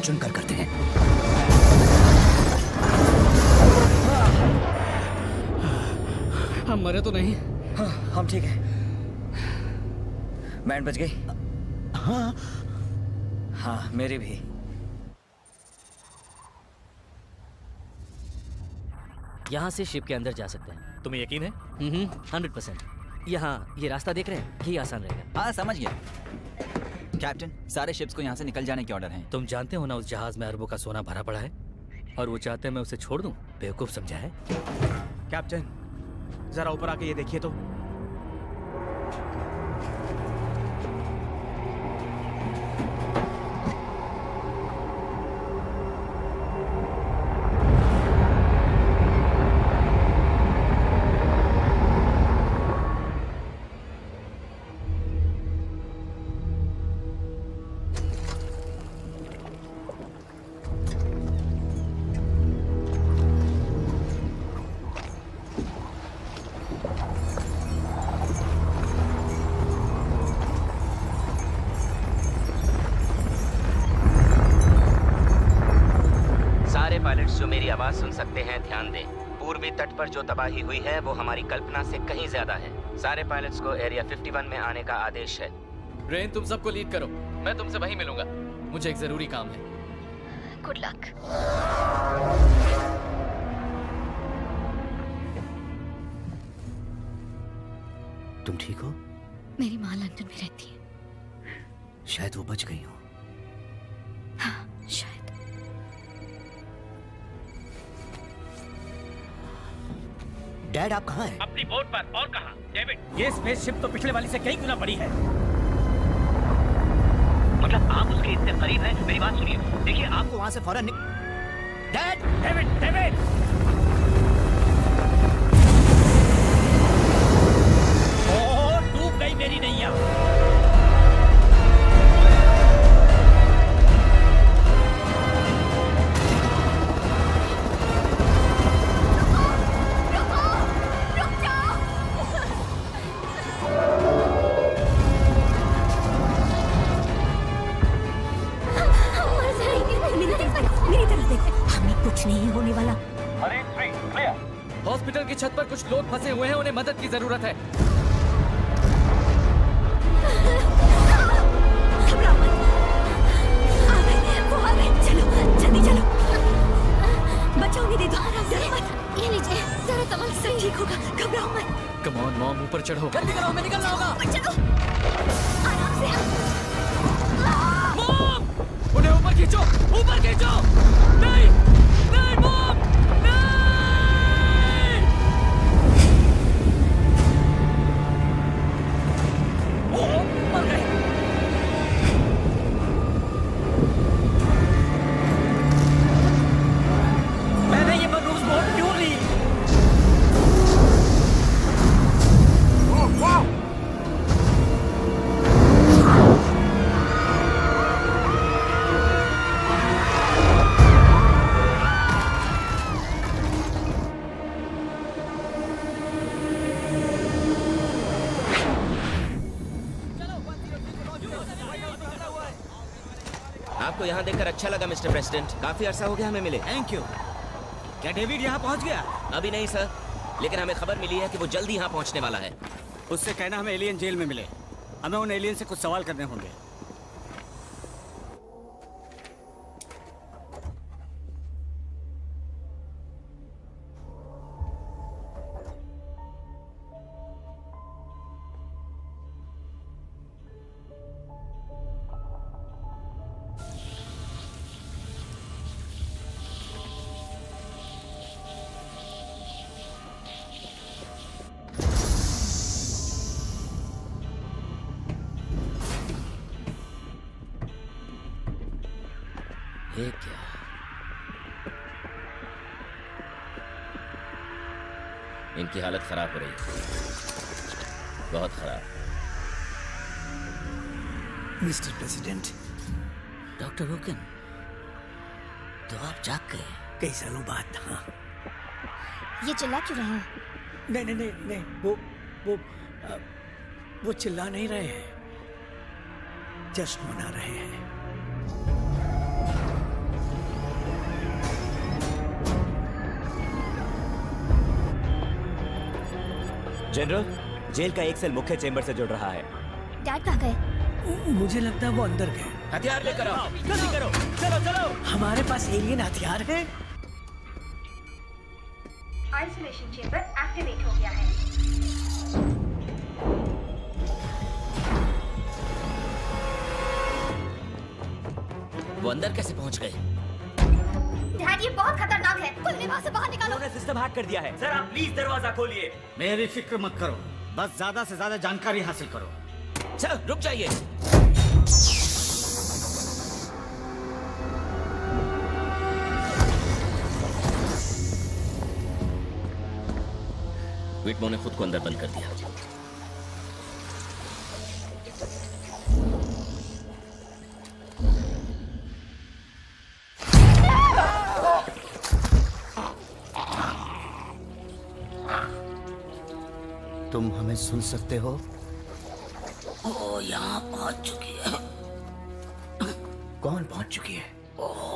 चुन कर करते हैं। हम मरे तो नहीं? हाँ, हम ठीक है। बैंड बज गई? हाँ हाँ, मेरी भी। यहाँ से शिप के अंदर जा सकते हैं। तुम्हें यकीन है? 100%। यहाँ ये रास्ता देख रहे हैं, यही आसान रहेगा। हाँ, समझ गया। कैप्टन, सारे शिप्स को यहाँ से निकल जाने के ऑर्डर हैं। तुम जानते हो ना उस जहाज में अरबों का सोना भरा पड़ा है और वो चाहते हैं मैं उसे छोड़ दूं। बेवकूफ समझा है। कैप्टन, जरा ऊपर आके ये देखिए तो। जो मेरी आवाज सुन सकते हैं ध्यान दें। पूर्वी तट पर जो तबाही हुई है वो हमारी कल्पना से कहीं ज्यादा है। सारे पायलट्स को एरिया 51 में आने का आदेश है। रेन, तुम सबको लीड करो, मैं तुमसे वहीं मिलूंगा। मुझे एक जरूरी काम है। Good luck. तुम ठीक हो? मेरी माँ लंदन में रहती है। शायद वो बच गई हो। हाँ, शायद। डैड, आप कहाँ हैं? अपनी बोट पर। और कहाँ? डेविड, ये स्पेसशिप तो पिछले वाली से कई गुना बड़ी है। मतलब आप उसके इतने करीब हैं? मेरी बात सुनिए, देखिए आपको वहाँ से फौरन डैड! डेविड! डेविड! ओह, डूब गई मेरी नैया। नहीं होने वाला। हॉस्पिटल की छत पर कुछ लोग फंसे हुए हैं, उन्हें मदद की जरूरत है। घबराओ मत। आ गए, वो आ गए। चलो, जल्दी चलो। बचाओ, नहीं दे दो। डरो मत। ये लीजिए, जरा संभल सब ठीक होगा, घबराओ मत। कम ऑन मॉम, ऊपर चढ़ो। जल्दी करो, हमें निकलना होगा। चलो, आराम से। मॉम, उन्हें ऊपर खींचो, ऊपर खींचो। नहीं, नहीं मॉम, नहीं। ओह, मर गए। मैंने ये मरूज बोट क्यों ली? आपको यहाँ देखकर अच्छा लगा मिस्टर प्रेसिडेंट। काफी अरसा हो गया हमें मिले। Thank you. क्या डेविड यहाँ पहुँच गया? अभी नहीं सर, लेकिन हमें खबर मिली है कि वो जल्दी यहाँ पहुँचने वाला है। उससे कहना हमें एलियन जेल में मिले। हमें उन एलियन से कुछ सवाल करने होंगे। ये क्या? इनकी हालत खराब हो रही है, बहुत खराब। Mister president. डॉक्टर रोकन, तो आप जाग गए? कई सालों बाद। हाँ। ये चिल्ला क्यों रहे हैं? नहीं, वो चिल्ला नहीं रहे हैं, जश्न मना रहे हैं। जनरल, जेल का एक सेल मुख्य चेंबर से जुड़ रहा है। डैड कहाँ गए? मुझे लगता है वो अंदर गए। हथियार लेकर आओ, जल्दी करो, चलो। हमारे पास एलियन हथियार है। आइसोलेशन चेंबर एक्टिवेट हो गया है। वो अंदर कैसे पहुंच गए? डैड, ये बहुत खतरनाक है। खुलने वहां से बाहर निकालो। उन्होंने सिस्टम हैक कर दिया है। सर आप प्लीज दरवाजा खोलिए। मेरी फिक्र मत करो, बस ज्यादा से ज्यादा जानकारी हासिल करो। सर रुक जाइए। विटमो ने खुद को अंदर बंद कर दिया। तुम हमें सुन सकते हो? वो यहाँ पहुंच चुकी है। कौन पहुंच चुकी है? वो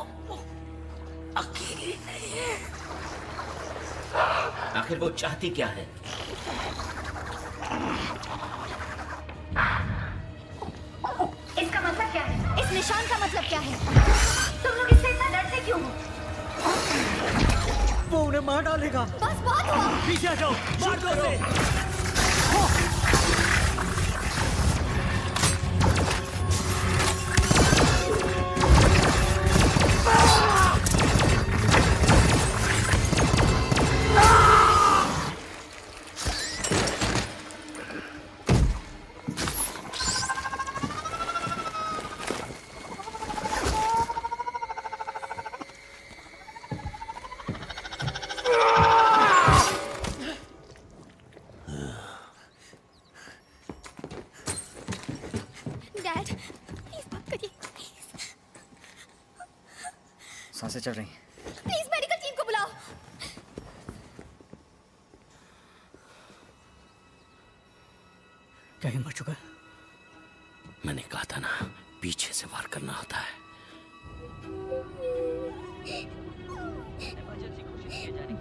अकेली नहीं है। आखिर वो चाहती क्या है? इसका मतलब क्या है? इस निशान का मतलब क्या है? तुम लोग इससे इतना डरते क्यों हो? वो उन्हें मार डालेगा। बस बहुत हुआ। पीछे जाओ, मार दो उसे। सांसें चल रही हैं। प्लीज मेडिकल टीम को बुलाओ। क्या ये मर चुका है? मैंने कहा था ना, पीछे से वार करना होता है।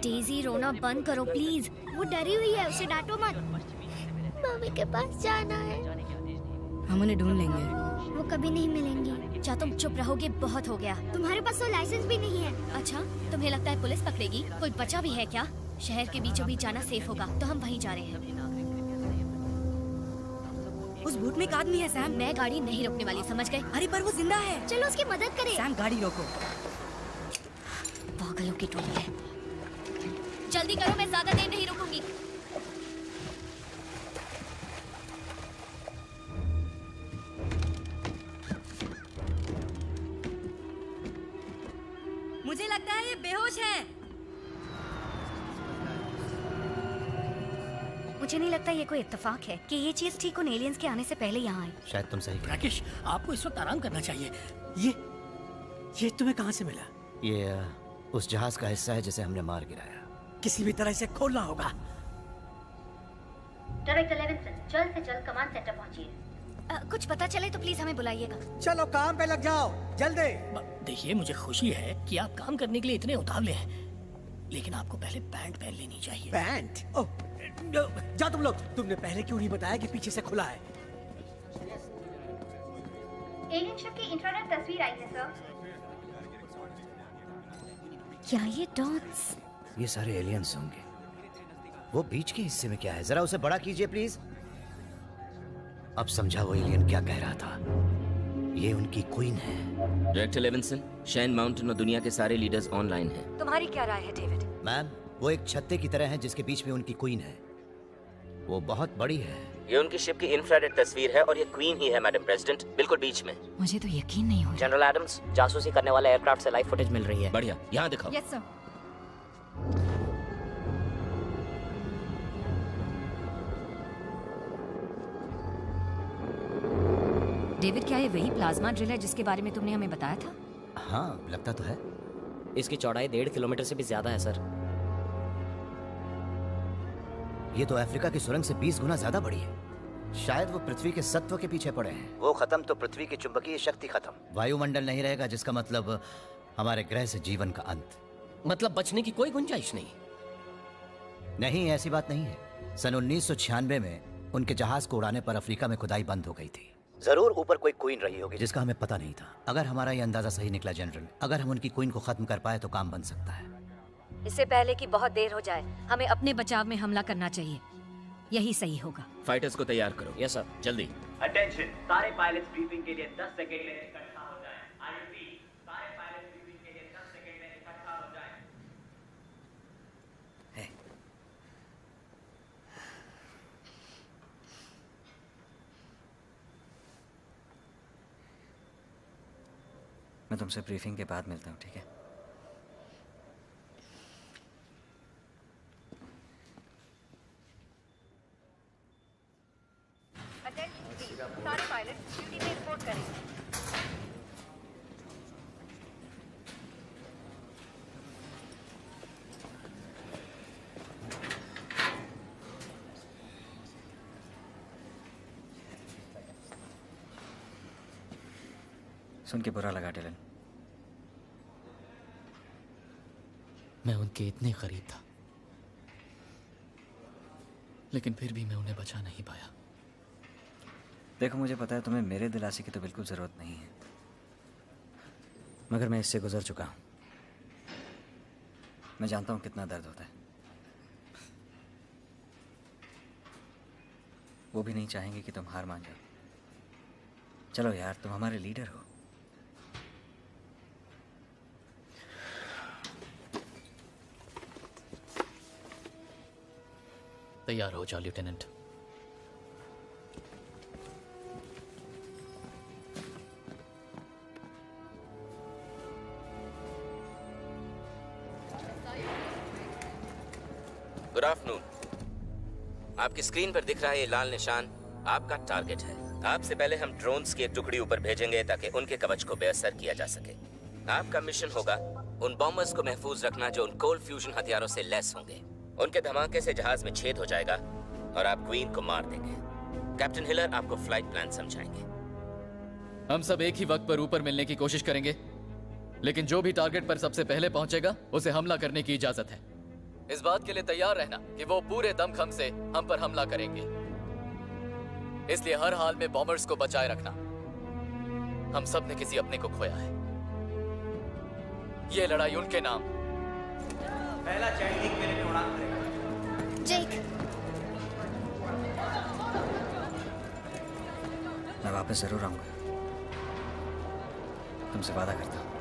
डेजी, रोना बंद करो प्लीज। वो डरी हुई है, उसे डांटो मत। मम्मी के पास जाना है। हम उन्हें ढूंढ लेंगे। वो कभी नहीं मिलेंगी। क्या तुम चुप रहोगे? बहुत हो गया। तुम्हारे पास तो लाइसेंस भी नहीं है। अच्छा, तुम्हें लगता है पुलिस पकड़ेगी? कोई बचा भी है क्या? शहर के बीचों बीच जाना सेफ होगा, तो हम वहीं जा रहे हैं। उस बूट में एक आदमी है सैम। मैं गाड़ी नहीं रोकने वाली, समझ गए? अरे पर वो जिंदा है। चलो उसकी मदद करें। सैम गाड़ी रोको। पागलों की टोली है। जल्दी करो, मैं ज्यादा देर नहीं रुकूंगी। मुझे लगता है ये बेहोश है। मुझे नहीं लगता ये कोई इत्तेफाक है कि ये चीज ठीक उन एलियंस के आने से पहले यहाँ आई। शायद तुम सही। राकेश, आपको इस वक्त आराम करना चाहिए। ये तुम्हें कहाँ से मिला? ये उस जहाज का हिस्सा है जिसे हमने मार गिराया। किसी भी तरह इसे खोलना होगा। डायरेक्टर लेविंसन, जल्द से जल्द कमांड सेंटर पहुंचिए। कुछ पता चले तो प्लीज हमें बुलाइएगा। चलो काम पे लग जाओ जल्दी। देखिए, मुझे खुशी है कि आप काम करने के लिए इतने उतावले हैं, लेकिन आपको पहले पैंट पहन लेनी चाहिए। पैंट? ओह, जा तुम लोग। तुमने पहले क्यों नहीं बताया कि पीछे से खुला है? एलियन शिप की इंफ्रारेड तस्वीर आई है सर। क्या ये डॉट्स? ये सारे एलियंस होंगे। वो बीच के हिस्से में क्या है? जरा उसे बड़ा कीजिए प्लीज। अब समझा वो एलियन क्या कह रहा था। ये उनकी क्वीन है। डायरेक्टर लेविंसन, शैन माउंटेन और दुनिया के सारे लीडर्स ऑनलाइन हैं। तुम्हारी क्या राय है डेविड? मैम, वो एक छत्ते की तरह है जिसके बीच में उनकी क्वीन है। वो बहुत बड़ी है। ये उनकी शिप की इंफ्रारेड तस्वीर है और ये क्वीन ही है मैडम प्रेसिडेंट, बिल्कुल बीच में। मुझे तो यकीन नहीं हो रहा। जनरल एडम्स, जासूसी करने वाले एयरक्राफ्ट से लाइव फुटेज मिल रही है। बढ़िया, यहाँ दिखाओ। Yes sir. डेविड, क्या ये वही प्लाज्मा ड्रिल है जिसके बारे में तुमने हमें बताया था? हाँ, लगता तो है। इसकी चौड़ाई 1.5 किलोमीटर से भी ज्यादा है सर। ये तो अफ्रीका की सुरंग से 20 गुना ज्यादा बड़ी है। शायद वो पृथ्वी के सत्व के पीछे पड़े हैं। वो खत्म तो पृथ्वी की चुंबकीय शक्ति खत्म, वायुमंडल नहीं रहेगा, जिसका मतलब हमारे ग्रह से जीवन का अंत। मतलब बचने की कोई गुंजाइश नहीं? नहीं, ऐसी बात नहीं है। सन 1996 में उनके जहाज को उड़ाने पर अफ्रीका में खुदाई बंद हो गई थी। जरूर ऊपर कोई क्वीन रही होगी जिसका हमें पता नहीं था। अगर हमारा ये अंदाजा सही निकला जनरल, अगर हम उनकी क्वीन को खत्म कर पाए तो काम बन सकता है। इससे पहले कि बहुत देर हो जाए, हमें अपने बचाव में हमला करना चाहिए। यही सही होगा। फाइटर्स को तैयार करो। यस सर, जल्दी। अटेंशन, सारे पायलट्स ब्रीफिंग के लिए 10 सेकंड में इकट्ठा हो जाएं। आई रिपीट, सारे पायलट्स ब्रीफिंग के लिए 10 सेकंड में इकट्ठा हो जाएं। मैं तुमसे ब्रीफिंग के बाद मिलता हूँ, ठीक है? सारे पायलट ड्यूटी पे रिपोर्ट करें। सुन के बुरा लगा डिलन। मैं उनके इतने करीब था, लेकिन फिर भी मैं उन्हें बचा नहीं पाया। देखो, मुझे पता है तुम्हें मेरे दिलासे की तो बिल्कुल ज़रूरत नहीं है, मगर मैं इससे गुजर चुका हूँ। मैं जानता हूँ कितना दर्द होता है। वो भी नहीं चाहेंगे कि तुम हार मान जाओ। चलो यार, तुम हमारे लीडर हो। तैयार हो जाओ लेफ्टिनेंट। Good afternoon. आपकी स्क्रीन पर दिख रहा है ये लाल निशान आपका टारगेट है। आपसे पहले हम ड्रोन्स की एक टुकड़ी ऊपर भेजेंगे ताकि उनके कवच को बेअसर किया जा सके। आपका मिशन होगा उन बॉम्बर्स को महफूज रखना जो उन कोल्ड फ्यूजन हथियारों से लैस होंगे। उनके धमाके से जहाज में छेद हो जाएगा और आप क्वीन को मार देंगे। कैप्टन हिलर आपको फ्लाइट प्लान समझाएंगे। हम सब एक ही वक्त पर ऊपर मिलने की कोशिश करेंगे, लेकिन जो भी टारगेट पर सबसे पहले पहुंचेगा उसे हमला करने की इजाजत है। इस बात के लिए तैयार रहना कि वो पूरे दमखम से हम पर हमला करेंगे, इसलिए हर हाल में बॉम्बर्स को बचाए रखना। हम सब ने किसी अपने को खोया है। ये लड़ाई उनके नाम। पहला चाइल्ड मेरे में उड़ान भरेगा। जेक, मैं वापस जरूर आऊंगा, तुमसे वादा करता हूँ।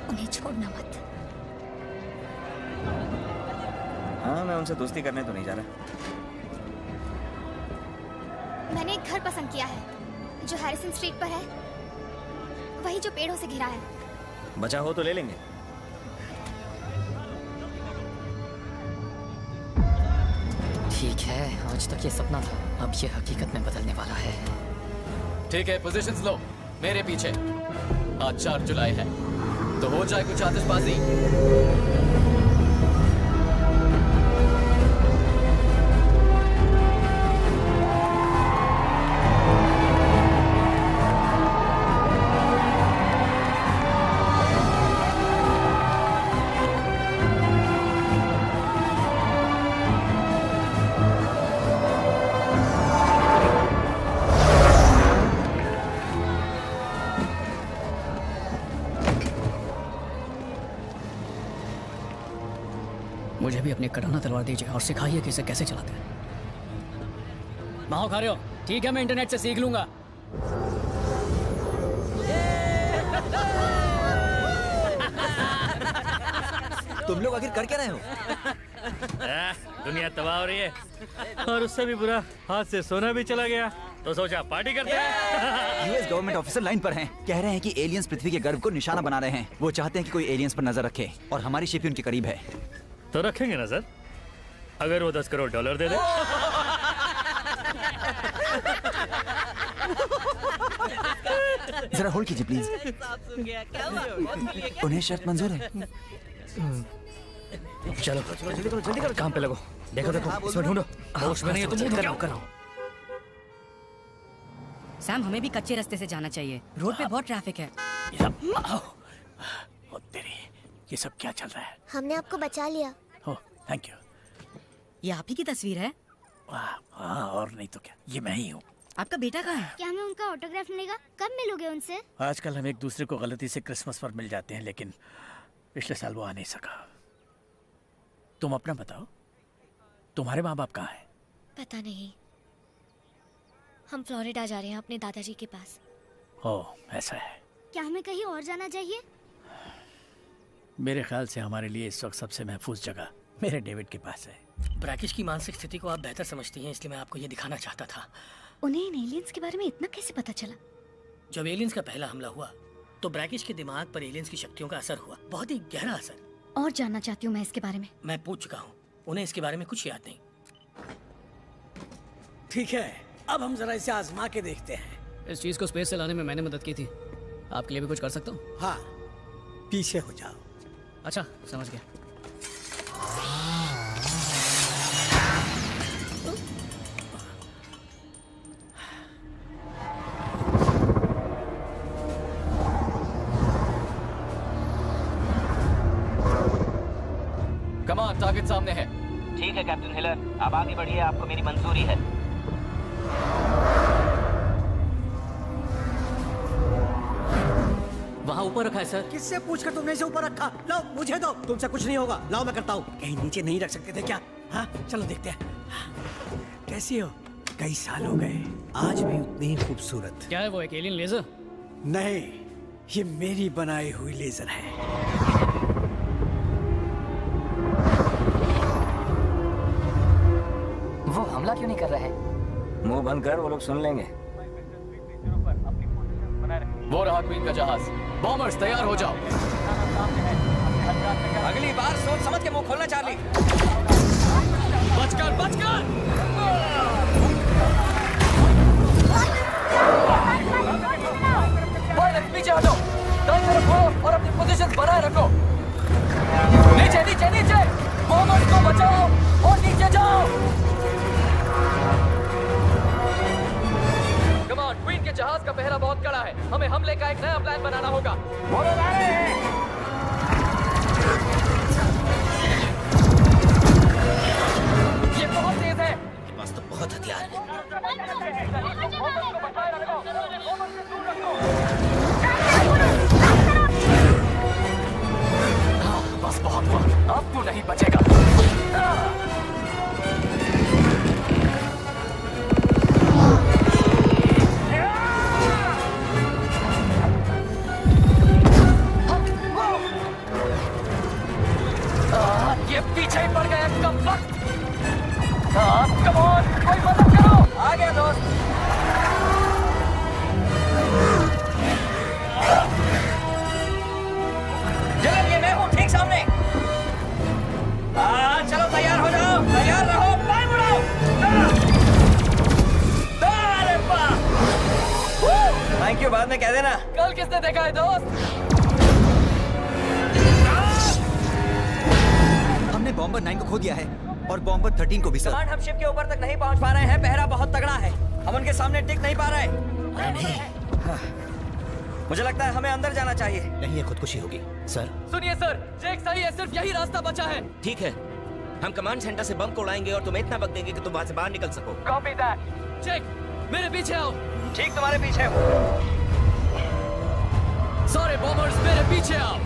उन्हें छोड़ना मत। हाँ, मैं उनसे दोस्ती करने तो नहीं जा रहा। मैंने एक घर पसंद किया है जो हैरिसन स्ट्रीट पर है, वही जो पेड़ों से घिरा है। बचा हो तो ले लेंगे। ठीक है, आज तक ये सपना था, अब ये हकीकत में बदलने वाला है। ठीक है, पोजीशंस लो, मेरे पीछे। आज 4 जुलाई है। तो हो जाए कुछ आतिशबाजी। मुझे भी अपनी कटाना तलवार दीजिए और सिखाइए कि इसे कैसे चलाते हैं। माहो खा रहे हो? ठीक है, मैं इंटरनेट से सीख लूंगा। तुम लोग आखिर कर क्या रहे हो? दुनिया तबाह हो रही है और उससे भी बुरा हाथ से सोना भी चला गया, तो सोचा पार्टी करते हैं। यूएस गवर्नमेंट ऑफिसर लाइन पर हैं। कह रहे हैं कि एलियंस पृथ्वी के गर्व को निशाना बना रहे हैं। वो चाहते हैं कि कोई एलियंस पर नजर रखे और हमारी शिप ही उनके करीब है। तो रखेंगे नजर, अगर वो $10 करोड़ दे दे। जरा होल्ड कीजिए प्लीज। उन्हें शर्त मंजूर है? चलो जल्दी करो, काम पे लगो। देखो इसमें ढूंढो। होश में नहीं है तो मुंह ढूंढो। कराओ। सैम, हमें भी कच्चे रास्ते से जाना चाहिए। रोड पे बहुत ट्रैफिक है। ये सब क्या चल रहा है? हमने आपको बचा लिया। ओह, थैंक यू। ये आप ही की तस्वीर है? हाँ, और नहीं तो क्या, ये मैं ही हूँ। आपका बेटा कहाँ है? क्या हमें उनका ऑटोग्राफ मिलेगा? कब मिलोगे उनसे? आजकल हम एक दूसरे को गलती से क्रिसमस पर मिल जाते हैं, लेकिन पिछले साल वो आ नहीं सका। तुम अपना बताओ, तुम्हारे माँ बाप कहाँ हैं? पता नहीं, हम फ्लोरिडा जा रहे हैं अपने दादाजी के पास। ओह, ऐसा है। क्या हमें कहीं और जाना चाहिए? मेरे ख्याल से हमारे लिए इस वक्त सबसे महफूज जगह मेरे डेविड के पास है। ब्रैकिश की मानसिक स्थिति को आप बेहतर समझती हैं, इसलिए मैं आपको ये दिखाना चाहता था। उन्हें इन एलियंस के बारे में इतना कैसे पता चला? जब एलियंस का पहला हमला हुआ तो ब्रैकिश के दिमाग पर एलियंस की शक्तियों का असर हुआ, बहुत ही गहरा असर। और जानना चाहती हूँ मैं इसके बारे में। मैं पूछ चुका हूँ, उन्हें इसके बारे में कुछ याद नहीं। ठीक है, अब हम जरा इसे आजमा के देखते हैं। इस चीज को स्पेस से लाने में मैंने मदद की थी, आपके लिए भी कुछ कर सकता हूँ? हाँ, पीछे हो जाओ। अच्छा, समझ गया। कमान, टारगेट सामने है। ठीक है कैप्टन हिलर, आप आगे बढ़िए, आपको मेरी मंजूरी है। वहाँ ऊपर रखा है सर। किससे पूछकर तुमने इसे ऊपर रखा? लो मुझे दो, तुमसे कुछ नहीं होगा। लाओ मैं करता हूँ। कहीं नीचे नहीं रख सकते थे क्या? हाँ चलो देखते हैं। कैसी हो? कई साल हो गए, आज भी उतनी ही खूबसूरत। क्या है वो, एक एलियन लेजर? नहीं, ये मेरी बनाई हुई लेजर है। वो हमला क्यों नहीं कर रहे हैं? मुंह बंद कर, वो लोग सुन लेंगे। वो रहा क्वीन का जहाज। बॉम्बर्स तैयार हो जाओ। अगली बार सोच समझ के मुंह खोलना चार्ली। बचकर बचकर। पायलट पीछे हटो, दाईं तरफ हो और अपनी पोजीशन बनाए रखो। नीचे नीचे नीचे, बॉम्बर्स को बचाओ और नीचे जाओ। कमांड, क्वीन के जहाज का पहरा बहुत कड़ा है, हमें हमले का एक नया प्लान बनाना होगा। बोलो आ रहे हैं। ये बहुत तेज है। के पास तो बहुत हथियार है। बस बहुत हुआ, अब तू नहीं बचेगा। ये पीछे ही पड़ गया कम वक्त। कम ऑन, कोई मदद करो। आ गया दोस्त। जलन, ये मैं हूँ ठीक सामने। चलो तैयार हो जाओ, तैयार रहो, पाए मुड़ो। अरे वाह, थैंक यू, बाद में कह देना। कल किसने देखा है दोस्त? हमने बॉम्बर 9 को खो दिया है और बॉम्बर 13 को भी सर। कमांड हम शिप के ऊपर तक नहीं पहुंच पा रहे हैं, पहरा बहुत तगड़ा है, हम उनके सामने टिक नहीं पा रहे। मुझे लगता है हमें अंदर जाना चाहिए। नहीं, ये खुदकुशी होगी सर। सुनिए सर, जेक सही है, सिर्फ यही रास्ता बचा है। ठीक है, हम कमांड सेंटर से बम को उड़ाएंगे और तुम्हें इतना वक्त देंगे कि तुम वहां से बाहर निकल सको। Copy that. जेक, मेरे पीछे आओ। ठीक तुम्हारे पीछे हूँ। सारे बॉम्बर्स मेरे पीछे आओ।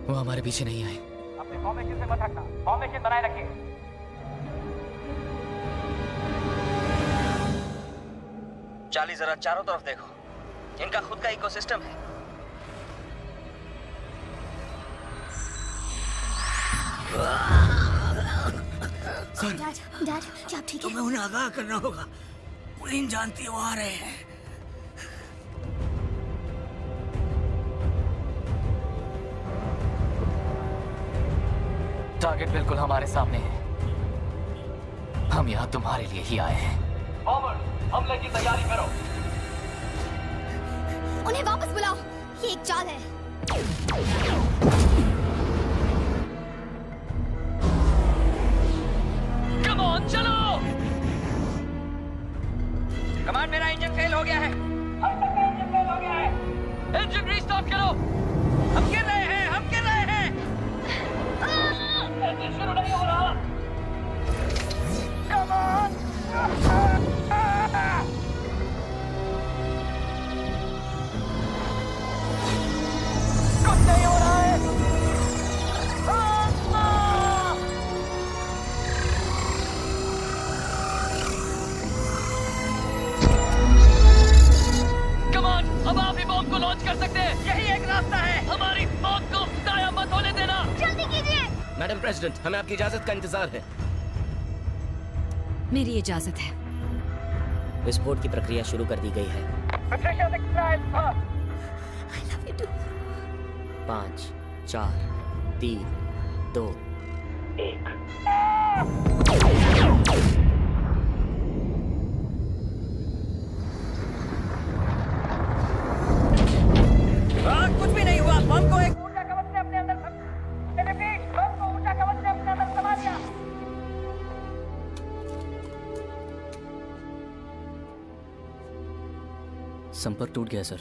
वो हमारे पीछे नहीं आए। अपने फॉर्मेशन से मत हटना, फॉर्मेशन बनाए रखिए। चार्ली जरा चारों तरफ देखो, इनका खुद का इकोसिस्टम है। डैड, डैड, क्या आप ठीक है? तुम्हें उन्हें आगाह करना होगा, पुलिन जानती है वो आ रहे हैं। टारगेट बिल्कुल हमारे सामने है, हम यहाँ तुम्हारे लिए ही आए हैं। बॉम्बर, हमले की तैयारी करो। उन्हें वापस बुलाओ, ये एक चाल है। कम ऑन, चलो। कमांड, मेरा इंजन फेल हो गया है। इंजन फेल हो गया है। इंजन रीस्टार्ट करो। हम गिर रहे हैं, हम गिर रहे हैं। इंजन शुरू नहीं हो रहा। Come on! कुछ नहीं हो रहा है। कम ऑन, अब आप ही बॉम्ब को लॉन्च कर सकते हैं। यही एक रास्ता है। हमारी मौत को दाया मत होने देना। जल्दी कीजिए। मैडम प्रेसिडेंट, हमें आपकी इजाजत का इंतजार है। मेरी इजाजत है। विस्फोट की प्रक्रिया शुरू कर दी गई है। 5, 4, 3, 2, 1। कुछ भी नहीं हुआ, बम को एक ऊर्जा कवच ने अपने अंदर बम को ऊर्जा कवच ने अपने अंदर समा लिया। संपर्क टूट गया सर।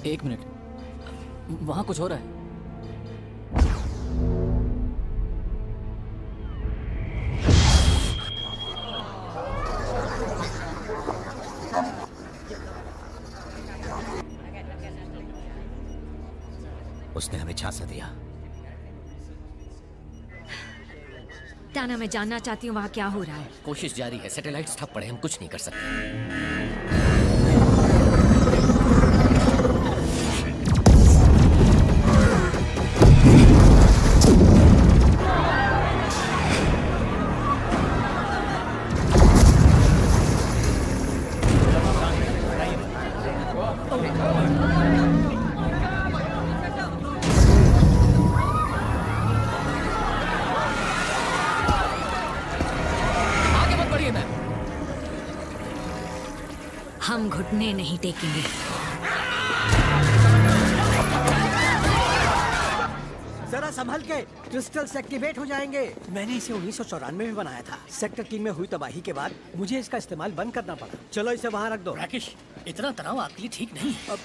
एक मिनट, वहां कुछ हो रहा है। उसने हमें झांसा दिया। टाना, मैं जानना चाहती हूँ वहाँ क्या हो रहा है। कोशिश जारी है, सैटेलाइट्स ठप पड़े, हम कुछ नहीं कर सकते। हम घुटने नहीं टेकेंगे। जरा संभल के, क्रिस्टल्स एक्टिवेट हो जाएंगे। मैंने इसे 1994 में बनाया था। सेक्टर 3 में हुई तबाही के बाद मुझे इसका इस्तेमाल बंद करना पड़ा। चलो इसे वहाँ रख दो। राकेश, इतना तनाव आपके लिए ठीक नहीं। अब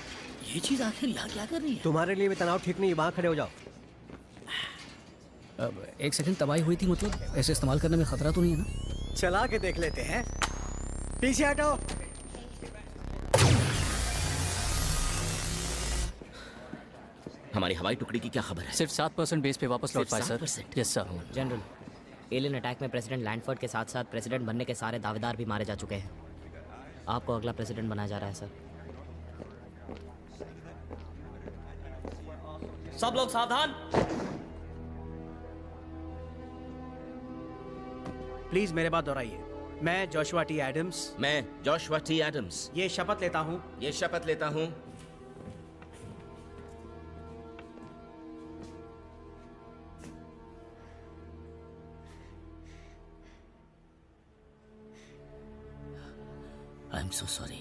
ये चीज आखिर यहाँ क्या कर रही है? तुम्हारे लिए भी तनाव ठीक नहीं, वहाँ खड़े हो जाओ। अब एक सेकंड, तबाही हुई थी मतलब ऐसे इस्तेमाल करने में खतरा तो नहीं है ना? चला के देख लेते हैं। पीछे हटो। हमारी हवाई टुकड़ी की क्या खबर है? सिर्फ 7% बेस पे वापस लौट पाए sir. Yes sir. General, alien attack में प्रेसिडेंट लैंडफोर्ड के साथ साथ प्रेसिडेंट बनने के सारे दावेदार भी मारे जा चुके हैं। आपको अगला प्रेसिडेंट बनाया जा रहा है सर। सब लोग सावधान। प्लीज मेरे बात दोहराइए। मैं जोशुआ टी एडम्स। मैं जोशुआ टी एडम्स ये शपथ लेता हूँ। ये शपथ लेता हूँ आई एम सो सॉरी।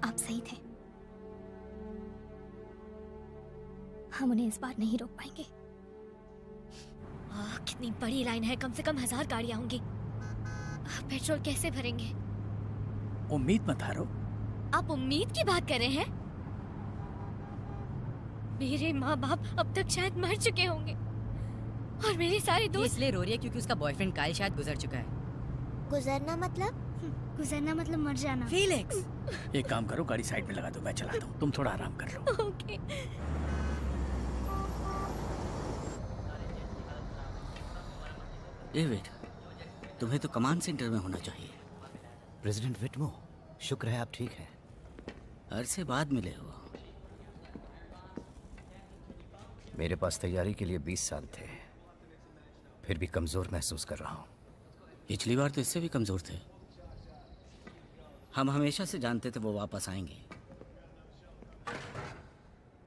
आप सही थे, हम उन्हें इस बार नहीं रोक पाएंगे। कितनी बड़ी लाइन है, कम से कम 1000 गाड़ियां होंगी। पेट्रोल कैसे भरेंगे? उम्मीद मत हारो। आप उम्मीद की बात कर रहे हैं? मेरे माँ बाप अब तक शायद मर चुके होंगे और मेरे सारे दोस्त। इसलिए रो रही है क्योंकि उसका बॉयफ्रेंड काइल शायद गुजर चुका है। गुजरना मतलब? गुजरना मतलब मर जाना। फीलिक्स, एक काम करो, गाड़ी साइड में लगा दो, मैं चलाता हूँ, तुम थोड़ा आराम कर लो। ओके। डेविड, तुम्हें तो कमांड सेंटर में होना चाहिए। प्रेसिडेंट विटमो, शुक्र है आप ठीक हैं। अरसे बाद मिले हो। मेरे पास तैयारी के लिए 20 साल थे, फिर भी कमजोर महसूस कर रहा हूँ। पिछली बार तो इससे भी कमजोर थे। हम हमेशा से जानते थे वो वापस आएंगे,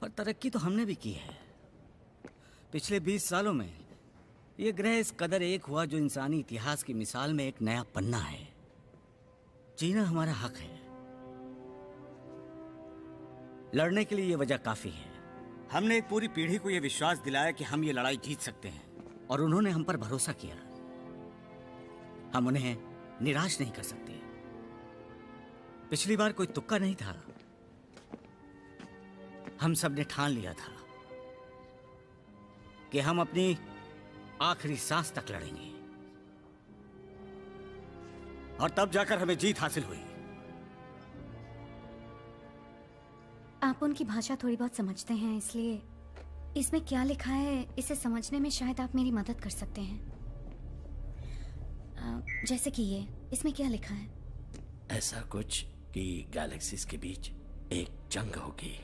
पर तरक्की तो हमने भी की है। पिछले 20 सालों में ये ग्रह इस कदर एक हुआ जो इंसानी इतिहास की मिसाल में एक नया पन्ना है। जीना हमारा हक है। लड़ने के लिए ये वजह काफी है। हमने एक पूरी पीढ़ी को ये विश्वास दिलाया कि हम ये लड़ाई जीत सकते हैं, और उन्होंने हम पर भरोसा किया। हम उन्हें निराश नहीं कर सकते। पिछली बार कोई तुक्का नहीं था। हम सब ने ठान लिया था कि हम अपनी आखिरी सांस तक लड़ेंगे, और तब जाकर हमें जीत हासिल हुई। आप उनकी भाषा थोड़ी बहुत समझते हैं, इसलिए इसमें क्या लिखा है इसे समझने में शायद आप मेरी मदद कर सकते हैं। जैसे कि ये, इसमें क्या लिखा है? ऐसा कुछ कि गैलेक्सीज के बीच एक जंग होगी।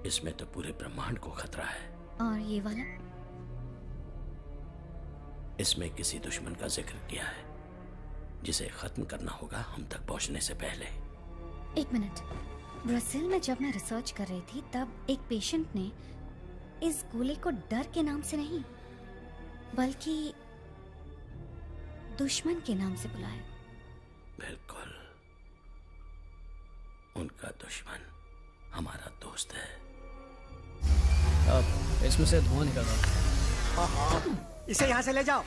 इसमें तो पूरे ब्रह्मांड को खतरा है। और ये वाला? इसमें किसी दुश्मन का जिक्र किया है जिसे खत्म करना होगा हम तक पहुंचने से पहले। एक मिनट, ब्राजील में जब मैं रिसर्च कर रही थी तब एक पेशेंट ने इस गोले को डर के नाम से नहीं बल्कि दुश्मन के नाम से बुलाया। बिल्कुल, उनका दुश्मन हमारा दोस्त है। अब इसमें से धुआं निकल रहा है। इसे यहाँ से ले जाओ,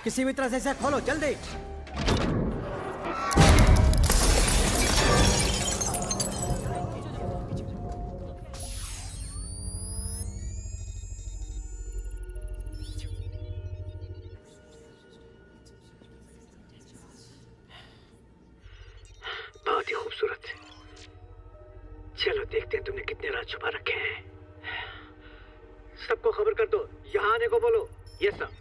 किसी भी तरह से इसे खोलो जल्दी। बहुत ही खूबसूरत। चलो देखते हैं तुमने कितने राज छुपा रखे हैं। सबको खबर कर दो, यहाँ आने को बोलो। Yes sir.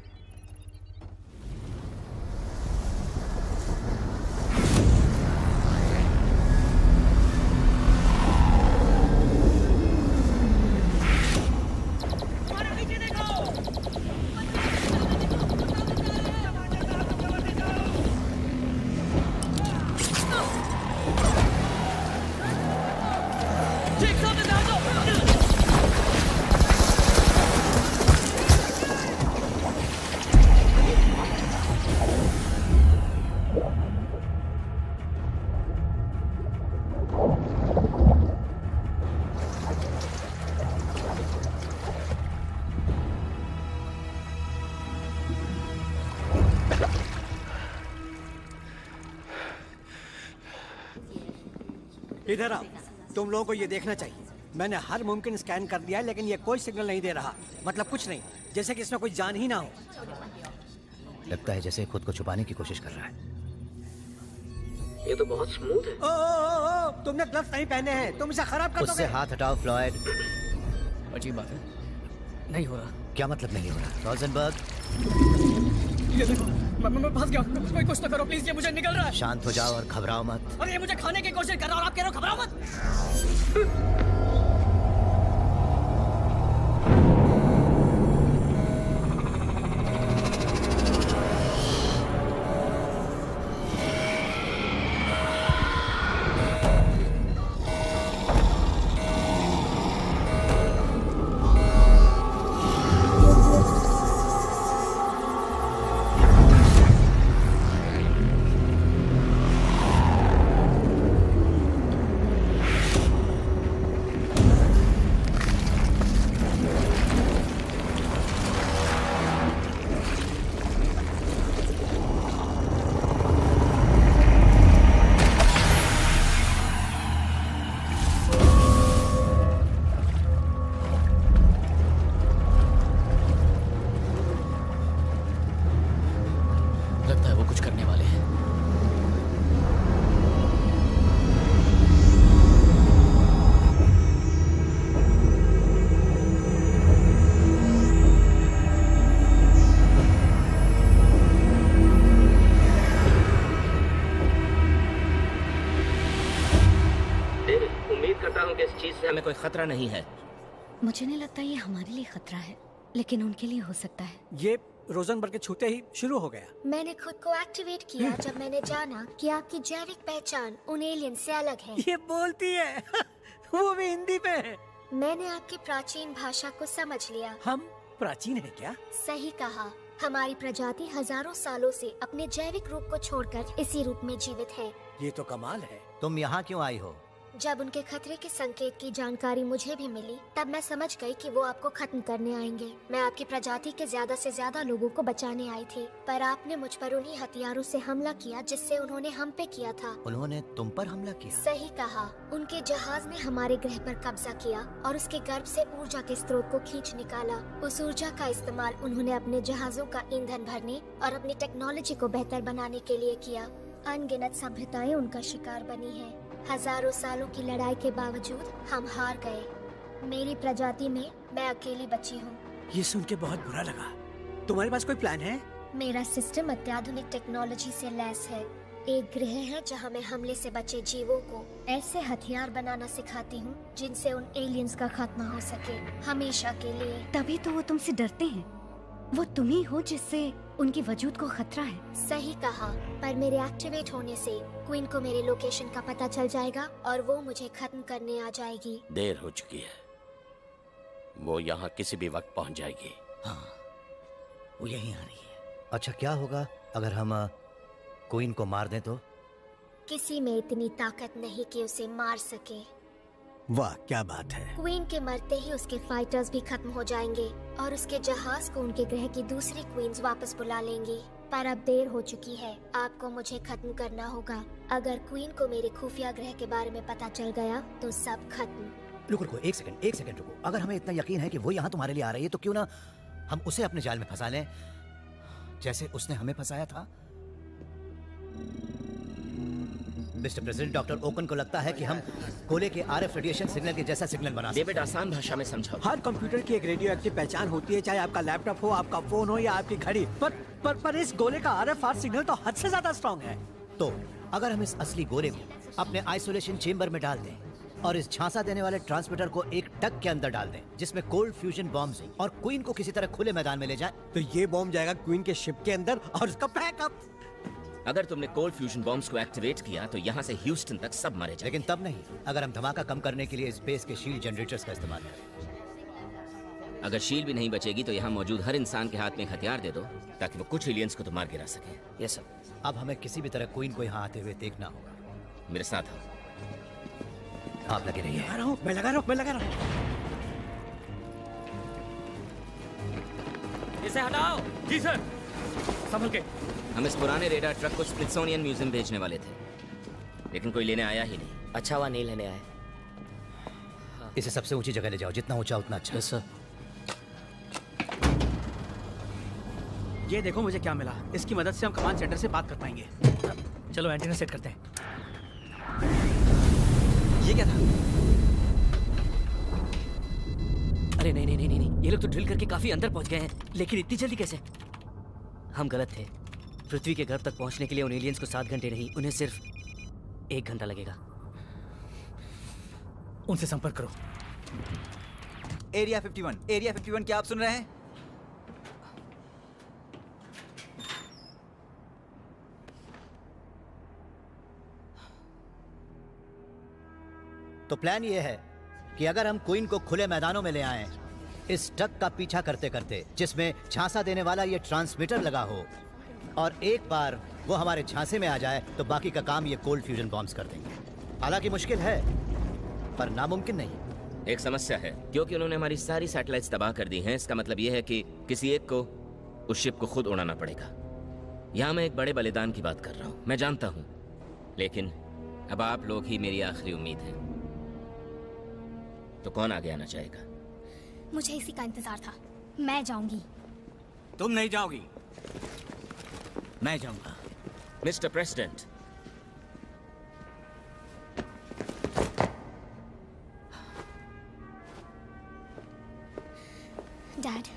इधर आओ, तुम लोगों को ये देखना चाहिए। मैंने हर मुमकिन स्कैन कर दिया है, लेकिन ये कोई सिग्नल नहीं दे रहा। मतलब कुछ नहीं, जैसे कि इसमें कोई जान ही ना हो। लगता है जैसे खुद को छुपाने की कोशिश कर रहा है। ये तो बहुत स्मूथ है। ओ, तुमने ग्लव्स नहीं पहने हैं, तुम इसे खराब कर दोगे। उससे हाथ हटाओ फ्लॉयड। अजीब बात है, नहीं हो रहा। क्या मतलब नहीं हो रहा? रोजनबर्ग, ये देखो, मैं फंस गया। कोई कुछ तो करो प्लीज, ये मुझे निकल रहा है। शांत हो जाओ और घबराओ मत। अरे ये मुझे खाने की कोशिश कर रहा है और आप कह रहे हो घबराओ मत। कुछ करने वाले हैं। उम्मीद करता हूँ कि इस चीज से हमें कोई खतरा नहीं है। मुझे नहीं लगता ये हमारे लिए खतरा है, लेकिन उनके लिए हो सकता है। ये रोजनबर्ग के छूते ही शुरू हो गया। मैंने खुद को एक्टिवेट किया जब मैंने जाना कि आपकी जैविक पहचान उन एलियन से अलग है। ये बोलती है वो भी हिंदी में। मैंने आपकी प्राचीन भाषा को समझ लिया। हम प्राचीन है क्या? सही कहा। हमारी प्रजाति हजारों सालों से अपने जैविक रूप को छोड़कर इसी रूप में जीवित है। ये तो कमाल है। तुम यहाँ क्यों आई हो? जब उनके खतरे के संकेत की जानकारी मुझे भी मिली, तब मैं समझ गई कि वो आपको खत्म करने आएंगे। मैं आपकी प्रजाति के ज्यादा से ज्यादा लोगों को बचाने आई थी, पर आपने मुझ पर उन्हीं हथियारों से हमला किया जिससे उन्होंने हम पे किया था। उन्होंने तुम पर हमला किया? सही कहा। उनके जहाज ने हमारे ग्रह पर कब्जा किया और उसके गर्भ से ऊर्जा के स्रोत को खींच निकाला। उस ऊर्जा का इस्तेमाल उन्होंने अपने जहाजों का ईंधन भरने और अपनी टेक्नोलॉजी को बेहतर बनाने के लिए किया। अनगिनत सभ्यताएं उनका शिकार बनी हैं। हजारों सालों की लड़ाई के बावजूद हम हार गए। मेरी प्रजाति में मैं अकेली बची हूँ। ये सुन के बहुत बुरा लगा। तुम्हारे पास कोई प्लान है? मेरा सिस्टम अत्याधुनिक टेक्नोलॉजी से लैस है। एक ग्रह है जहाँ मैं हमले से बचे जीवों को ऐसे हथियार बनाना सिखाती हूँ जिनसे उन एलियंस का खात्मा हो सके, हमेशा के लिए। तभी तो वो तुमसे डरते हैं। वो तुम ही हो जिससे उनकी वजूद को खतरा है। सही कहा, पर मेरे एक्टिवेट होने से क्वीन को मेरे लोकेशन का पता चल जाएगा और वो मुझे खत्म करने आ जाएगी। देर हो चुकी है, वो यहाँ किसी भी वक्त पहुँच जाएगी। हाँ, वो यहीं आ रही है। अच्छा, क्या होगा अगर हम क्वीन को मार दें तो? किसी में इतनी ताकत नहीं कि उसे मार सके। वाह, क्या बात है। क्वीन के मरते ही उसके फाइटर्स भी खत्म हो जाएंगे और उसके जहाज को उनके ग्रह की दूसरी क्वींस वापस बुला लेंगी। पर अब देर हो चुकी है, आपको मुझे खत्म करना होगा। अगर क्वीन को मेरे खुफिया ग्रह के बारे में पता चल गया तो सब खत्म। रुको, एक सेकंड रुको। अगर हमें इतना यकीन है कि वो यहाँ तुम्हारे लिए आ रही है तो क्यों ना हम उसे अपने जाल में फंसा लें, जैसे उसने हमें फंसाया था। मिस्टर प्रेसिडेंट, डॉक्टर ओकन को लगता है कि हम गोले के आरएफ रेडिएशन सिग्नल के जैसा सिग्नल बना सकते हैं। डेविड, आसान भाषा में समझाओ। हर कंप्यूटर की एक रेडियो एक्टिव पहचान होती है, चाहे आपका लैपटॉप हो, आपका फोन हो या आपकी घड़ी। पर इस गोले का आरएफ सिग्नल तो हद से ज्यादा स्ट्रॉन्ग है। तो अगर हम इस असली गोले को अपने आइसोलेशन चेंबर में डाल दें और इस झांसा देने वाले ट्रांसमीटर को एक टग के अंदर डाल दें जिसमें कोल्ड फ्यूजन बॉम्ब्स और क्वीन को किसी तरह खुले मैदान में ले जाए, तो ये बॉम्ब जाएगा क्वीन के शिप के अंदर और उसका पैकअप। अगर तुमने कोल्ड फ्यूजन बॉम्ब्स को एक्टिवेट किया तो यहाँ से ह्यूस्टन तक सब मरे जाएंगे। लेकिन तब नहीं, अगर हम धमाका कम करने के लिए स्पेस के शील्ड जनरेटर्स का इस्तेमाल करें। अगर शील्ड भी नहीं बचेगी तो यहाँ मौजूद हर इंसान के हाथ में एक हथियार दे दो ताकि वो कुछ एलियंस को तो मार गिरा सके। Yes sir. अब हमें किसी भी तरह क्वीन को यहाँ आते हुए देखना होगा। मेरे साथ आओ। आप लगे रहिए। मैं लगा रहा हूँ। इसे हटाओ। जी सर। संभल के। हम इस पुराने रेडार ट्रक को स्मिथसोनियन म्यूजियम भेजने वाले थे, लेकिन कोई लेने आया ही नहीं। अच्छा हुआ नहीं लेने आए। इसे सबसे ऊंची जगह ले जाओ, जितना ऊंचा उतना अच्छा। Yes sir. ये देखो मुझे क्या मिला। इसकी मदद से हम कमांड सेंटर से बात कर पाएंगे। चलो एंटीना सेट करते हैं। ये क्या था? अरे नहीं, ये लोग तो ड्रिल करके काफी अंदर पहुंच गए हैं, लेकिन इतनी जल्दी कैसे? हम गलत थे। पृथ्वी के घर तक पहुंचने के लिए उन एलियंस को 7 घंटे नहीं, उन्हें सिर्फ 1 घंटा लगेगा। उनसे संपर्क करो। एरिया 51, क्या आप सुन रहे हैं? तो प्लान ये है कि अगर हम क्वीन को खुले मैदानों में ले आएं, इस ट्रक का पीछा करते करते जिसमें झांसा देने वाला ये ट्रांसमीटर लगा हो, और एक बार वो हमारे झांसे में आ जाए तो बाकी का काम ये कोल्ड फ्यूजन बॉम्ब्स कर देंगे। हालांकि मुश्किल है, पर नामुमकिन नहीं। एक समस्या है, क्योंकि उन्होंने हमारी सारी सैटेलाइट्स तबाह कर दी हैं। इसका मतलब यह है कि किसी एक को उस शिप को खुद उड़ाना पड़ेगा। यहाँ मैं एक बड़े बलिदान की बात कर रहा हूँ, मैं जानता हूँ, लेकिन अब आप लोग ही मेरी आखिरी उम्मीद है। तो कौन आगे आना चाहेगा? मुझे इसी का इंतजार था। मैं जाऊंगी। तुम नहीं जाओगी। मैं जाऊंगा। मिस्टर प्रेसिडेंट, डैड,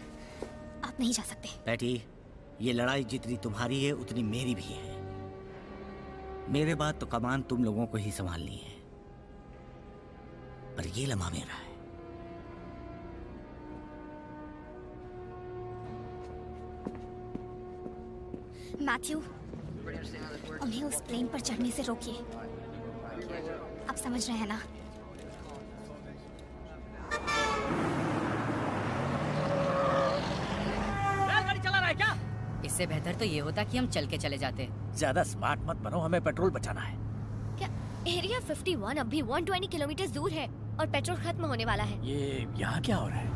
आप नहीं जा सकते। बैटी, ये लड़ाई जितनी तुम्हारी है उतनी मेरी भी है। मेरे बाद तो कमान तुम लोगों को ही संभालनी है, पर ये लम्हा मेरा है। मैथ्यू, उन्हें उस प्लेन पर चढ़ने से रोकिए। आप समझ रहे हैं ना? गाड़ी चला रहा है क्या? इससे बेहतर तो ये होता कि हम चल के चले जाते। ज्यादा स्मार्ट मत बनो, हमें पेट्रोल बचाना है। क्या एरिया 51 अब भी 120 किलोमीटर दूर है और पेट्रोल खत्म होने वाला है। ये यहाँ क्या हो रहा है?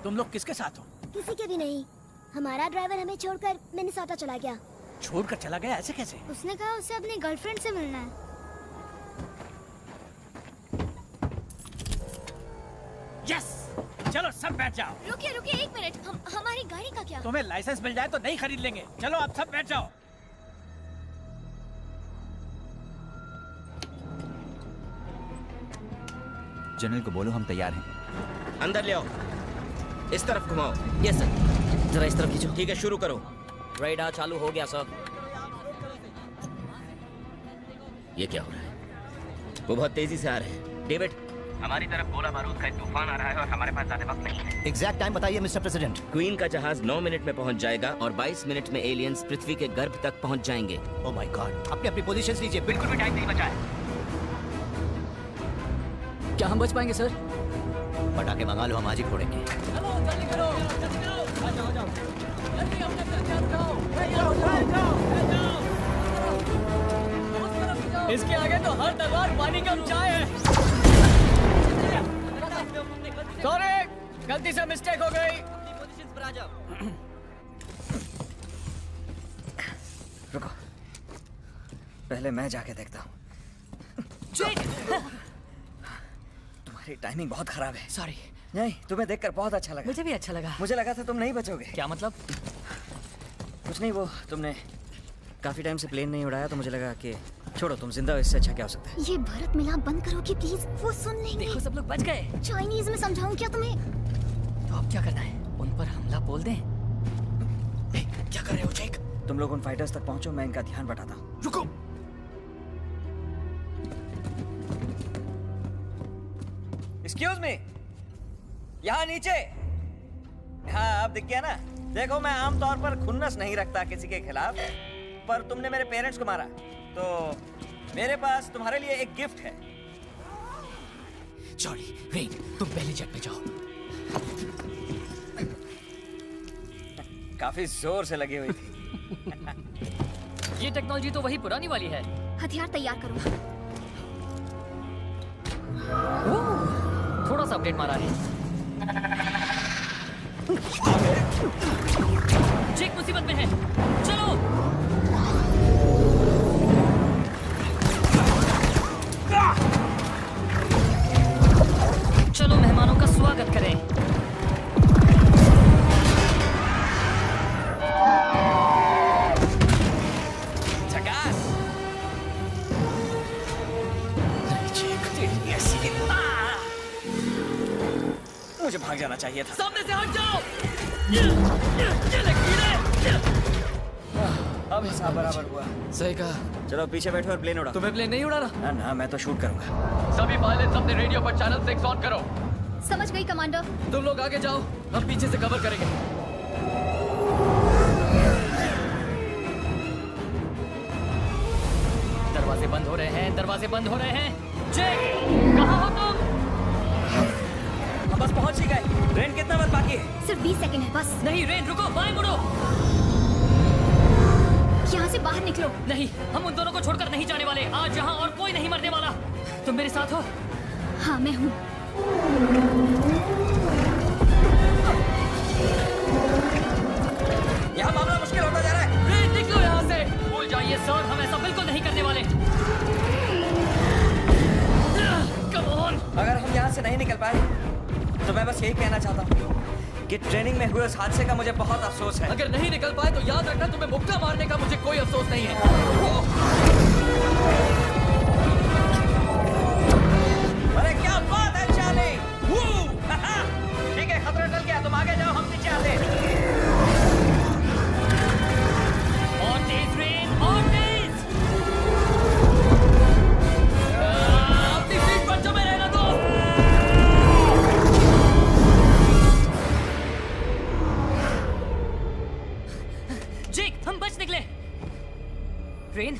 तुम लोग किसके साथ हो? किसी के भी नहीं। हमारा ड्राइवर हमें छोड़कर मिनेसोटा चला गया। छोड़कर चला गया? ऐसे कैसे? उसने कहा उसे अपनी गर्लफ्रेंड से मिलना है। यस, चलो सब बैठ जाओ। रुकिए रुकिए, एक मिनट। हमारी गाड़ी का क्या? तुम्हें लाइसेंस मिल जाए तो नहीं खरीद लेंगे। चलो आप सब बैठ जाओ। जनरल को बोलो हम तैयार हैं। अंदर ले आओ। इस तरफ घुमाओ। Yes sir. जरा इस तरफ खींचो। ठीक है, शुरू करो। रेडार चालू हो गया सर। ये क्या हो रहा है? वो बहुत तेजी से आ रहे हैं। डेविड, हमारी तरफ गोला बारूद का एक तूफान आ रहा है और हमारे पास ज्यादा वक्त नहीं है। एग्जैक्ट टाइम बताइए मिस्टर प्रेसिडेंट। क्वीन का जहाज 9 मिनट में पहुंच जाएगा और 22 मिनट में एलियंस पृथ्वी के गर्भ तक पहुंच जाएंगे। ओह माय गॉड, अपनी अपनी पोजीशंस लीजिए, बिल्कुल भी टाइम नहीं बचा है। क्या हम बच पाएंगे सर? पटाखे मंगा लो, हम आज ही फोड़ेंगे। जल्दी करो, जल्दी करो। आ जाओ, आ जाओ। जल्दी अपने हथियार उठाओ। इसके आगे तो हर तलवार पानी का ऊंचाई है। सॉरी, गलती से मिस्टेक हो गई। पोजीशंस पर आ जाओ। रुको, पहले मैं जाके देखता हूँ। तुम्हारी टाइमिंग बहुत खराब है। सॉरी। नहीं, तुम्हें देखकर बहुत अच्छा लगा। मुझे भी अच्छा लगा। मुझे लगा था तुम नहीं बचोगे। क्या मतलब? कुछ नहीं, वो तुमने काफी टाइम से प्लेन नहीं उड़ाया तो मुझे लगा कि छोड़ो, तुम जिंदा हो, इससे अच्छा क्या हो सकता है। ये भरत मिलाप बंद करो कि प्लीज, वो सुन लेंगे। देखो सब लोग बच गए। चाइनीज में समझाऊं क्या तुम्हें? तो अब क्या करना है? उन पर हमला बोल दें? क्या कर रहे हो जैक? तुम लोग उन फाइटर्स तक पहुंचो, मैं इनका ध्यान बटाता हूँ। रुको। एक्सक्यूज मी, यहाँ नीचे। हाँ, अब दिख गया ना? देखो, मैं आमतौर पर खुन्नस नहीं रखता किसी के खिलाफ, पर तुमने मेरे पेरेंट्स को मारा, तो मेरे पास तुम्हारे लिए एक गिफ्ट है। जॉली, रेन, तुम पहले जेट पे जाओ। काफी जोर से लगी हुई थी। ये टेक्नोलॉजी तो वही पुरानी वाली है। हथियार तैयार करो। थोड़ा सा अपडेट मारा है। जेक मुसीबत में है। चलो। चलो मेहमानों का स्वागत करें। मुझे भाग जाना चाहिए था। सामने से हट जाओ। अब हिसाब बराबर हुआ। सही कहा। चलो पीछे बैठो और प्लेन उड़ाओ। तुम्हें प्लेन नहीं उड़ाना? ना ना, मैं तो शूट करूंगा। सभी पायलट्स अपने रेडियो पर चैनल 6 ऑन करो। समझ गई कमांडर। तुम लोग आगे जाओ, हम पीछे से कवर करेंगे। दरवाजे बंद हो रहे हैं, दरवाजे बंद हो रहे हैं। जेक, कहाँ हो तुम? हम बस पहुंच ही गए। रेन कितना वक्त बाकी है? सिर्फ 20 सेकंड है बस। नहीं रेन, रुको, बाएं मुड़ो। यहाँ से बाहर निकलो। नहीं, हम उन दोनों को छोड़कर नहीं जाने वाले। आज यहाँ और कोई नहीं मरने वाला। तुम मेरे साथ हो? हाँ, मैं हूँ। यहाँ मामला मुश्किल होता जा रहा है। रेन, निकलो यहाँ से। भूल जाइए सर, हम ऐसा बिल्कुल नहीं करने वाले। Come on. अगर हम यहाँ से नहीं निकल पाए तो मैं बस यही कहना चाहता हूँ कि ट्रेनिंग में हुए उस हादसे का मुझे बहुत अफसोस है। अगर नहीं निकल पाए तो याद रखना, तुम्हें मुक्का मारने का मुझे कोई अफसोस नहीं है। अरे क्या बात है चार्ली! ठीक है, खतरा टल गया, तुम आगे जाओ, हम पीछे आते हैं। और तेज रेन, और तेज! अपनी सीट पर जमे रहना दोस्त! जेक, हम बच निकले। रेन,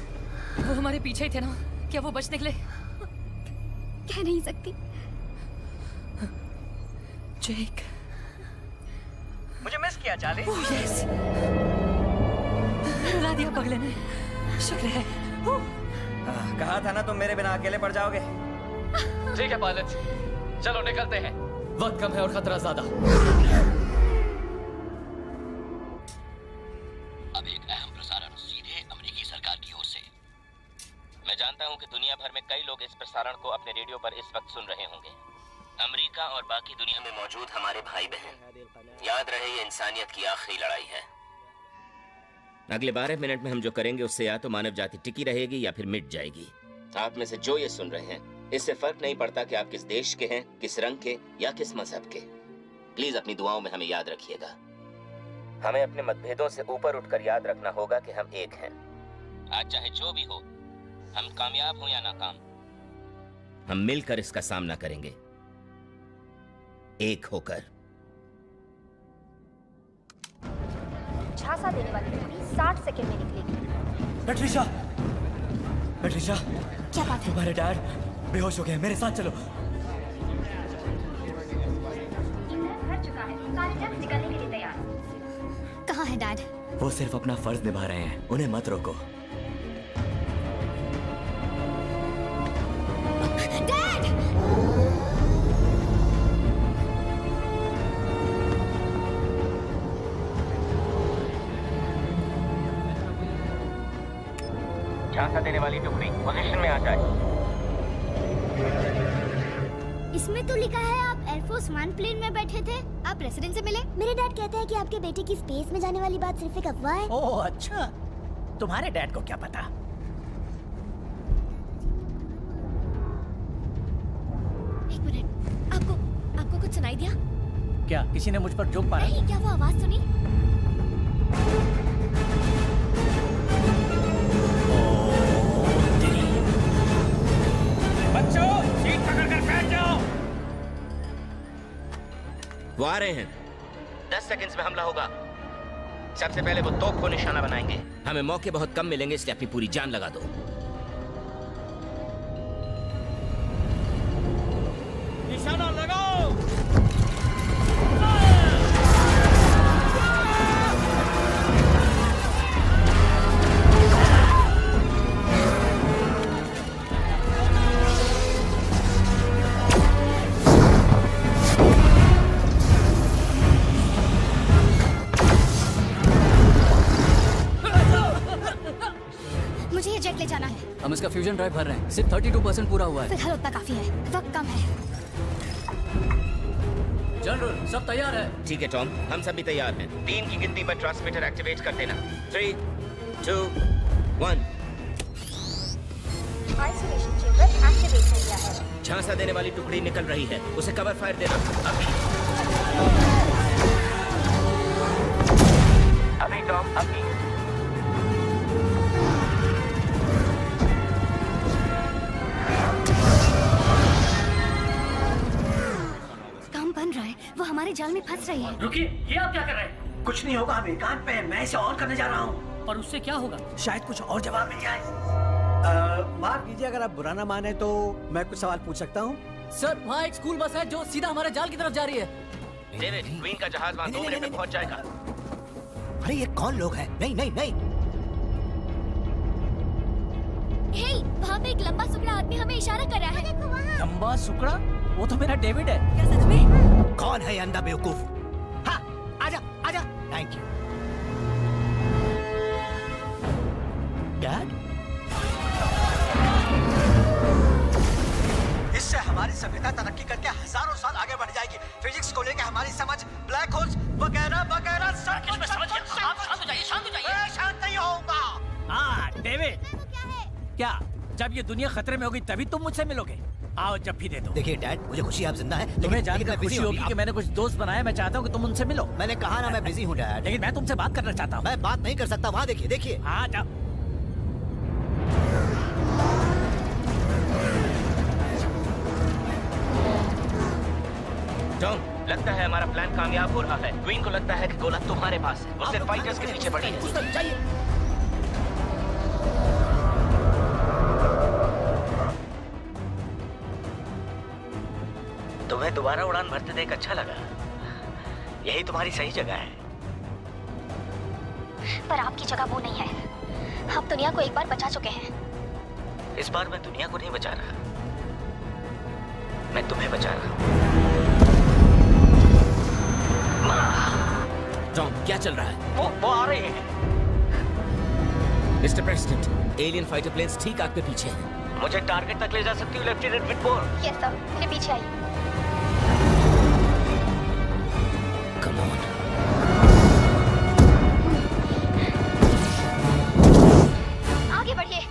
वो हमारे पीछे ही थे ना? क्या वो बच निकले? कह नहीं सकती। जेक, मुझे मिस किया चार्ली? यस, ला दिया पगले ने। शुक्र है। कहा था ना तुम मेरे बिना अकेले पड़ जाओगे। ठीक है पायलट, चलो निकलते हैं, वक्त कम है और खतरा ज्यादा। अब एक अहम प्रसारण सीधे अमेरिकी सरकार की ओर से। मैं जानता हूं कि दुनिया भर में कई लोग इस प्रसारण को अपने रेडियो पर इस वक्त सुन रहे होंगे। अमेरिका और बाकी दुनिया में मौजूद हमारे भाई बहन, याद रहे ये इंसानियत की आखिरी लड़ाई है। अगले 12 मिनट में हम जो करेंगे उससे या तो मानव जाति टिकी रहेगी या फिर मिट जाएगी। आप में से जो ये सुन रहे हैं, इससे फर्क नहीं पड़ता कि आप किस देश के हैं, किस रंग के या किस मजहब के। प्लीज अपनी दुआओं में हमें याद रखिएगा। हमें अपने मतभेदों से ऊपर उठकर याद रखना होगा कि हम एक हैं। आज चाहे जो भी हो, हम कामयाब हो या नाकाम, हम मिलकर इसका सामना करेंगे, एक होकर। झांसा देने वाली टुकड़ी 60 सेकंड में निकलेगी। पैट्रिशा, पैट्रिशा, क्या बात है? तुम्हारे डैड बेहोश हो गए, मेरे साथ चलो। ईंधन भर चुका है, सारे जल्द निकलने के लिए तैयार। कहाँ है डैड? वो सिर्फ अपना फर्ज निभा रहे हैं, उन्हें मत रोको। डैड! झांसा देने वाली टुकड़ी पोजीशन में आ जाए। इसमें तो लिखा है आप एयरफोर्स 1 प्लेन में बैठे थे। आप प्रेसिडेंट से मिले? मेरे डैड कहते हैं कि आपके बेटे की स्पेस में जाने वाली बात सिर्फ एक अफवाह है। ओह अच्छा, तुम्हारे डैड को क्या पता? एक मिनट, आपको कुछ सुनाई दिया? क्या किसी ने मुझ पर जोक मारा? नहीं, क्या वो आवाज सुनी? बच्चों, सीट पकड़कर बैठ जाओ। वो आ रहे हैं। 10 सेकंड्स में हमला होगा। सबसे पहले वो तोप को निशाना बनाएंगे। हमें मौके बहुत कम मिलेंगे, इसलिए अपनी पूरी जान लगा दो। निशाना लगाओ। मुझे ये जेट ले जाना है। हम इसका फ्यूजन ड्राइव भर रहे हैं, सिर्फ 32% पूरा हुआ है। फिलहाल उतना काफी है, वक्त कम है। जनरल, सब तैयार है? ठीक है टॉम, हम सभी तैयार हैं। 3 की गिनती पर ट्रांसमीटर एक्टिवेट कर देना। 3, 2, 1। आइसोलेशन चेंबर एक्टिवेट हो गया है। झांसा देने वाली टुकड़ी निकल रही है, उसे कवर फायर देना। अभी टॉम, अभी। काम बन रहा है, वो हमारे जाल में फंस रही है। रुकिए, ये आप क्या कर रहे हैं? कुछ नहीं होगा, हम एकांत पे हैं। मैं इसे ऑन करने जा रहा हूँ। पर उससे क्या होगा? शायद कुछ और जवाब मिल जाए। माफ कीजिए, अगर आप बुरा ना माने तो मैं कुछ सवाल पूछ सकता हूँ? सर, वहाँ एक स्कूल बस है जो सीधा हमारे जाल की तरफ जा रही है। डेविड, क्वीन का जहाज वहाँ 2 मिनट में पहुँच जाएगा। अरे ये कौन लोग हैं? नहीं नहीं नहीं, हे, वहाँ पे एक लंबा सुकड़ा आदमी हमें इशारा कर रहा है। लंबा सुकड़ा? वो तो मेरा डेविड है। क्या सच में? कौन है अंधा बेवकूफ? हाँ, आजा आजा। Thank you dad. इससे हमारी हमारी सभ्यता तरक्की करके हजारों साल आगे बढ़ जाएगी। फिजिक्स को लेकर हमारी समझ, ब्लैक होल्स वगैरह वगैरह सब कुछ। आप शांत हो जाइए, शांत हो जाइए। शांत नहीं होऊंगा। हाँ डेविड, क्या जब ये दुनिया खतरे में होगी तभी तुम मुझसे मिलोगे? आओ जब भी दे दो। देखिए डैड, मुझे खुशी आप जिंदा हैं, तुम्हें लेकिन जानकर मैं खुशी busy हूँ होगी अभी। कि मैंने कुछ दोस्त बनाए। मैं चाहता हूँ कि तुम उनसे मिलो। मैंने कहा ना मैं बिजी हूँ डैड। लेकिन मैं तुमसे बात करना चाहता हूँ। मैं बात नहीं कर सकता, वहाँ देखिए देखिए। हाँ जाओ। टॉम, लगता है हमारा प्लान कामयाब हो रहा है। क्वीन को लगता है कि गोला तुम्हारे पास है। वो सिर्फ फाइटर्स के पीछे पड़ी है। तुम्हें दोबारा उड़ान भरते देख अच्छा लगा। यही तुम्हारी सही जगह है। पर आपकी जगह वो नहीं है। आप दुनिया को एक बार बचा चुके हैं। इस बार मैं दुनिया को नहीं बचा रहा, मैं तुम्हें बचा रहा हूँ। टॉम, क्या चल रहा है? वो आ रहे हैं। Mister president, alien fighter planes ठीक आपके पीछे हैं। मुझे टारगेट तक ले जा सकती हूँ लेफ्टिनेंट विटमोर? यस सर, मेरे पीछे आइए। Come on. आगे बढ़िए।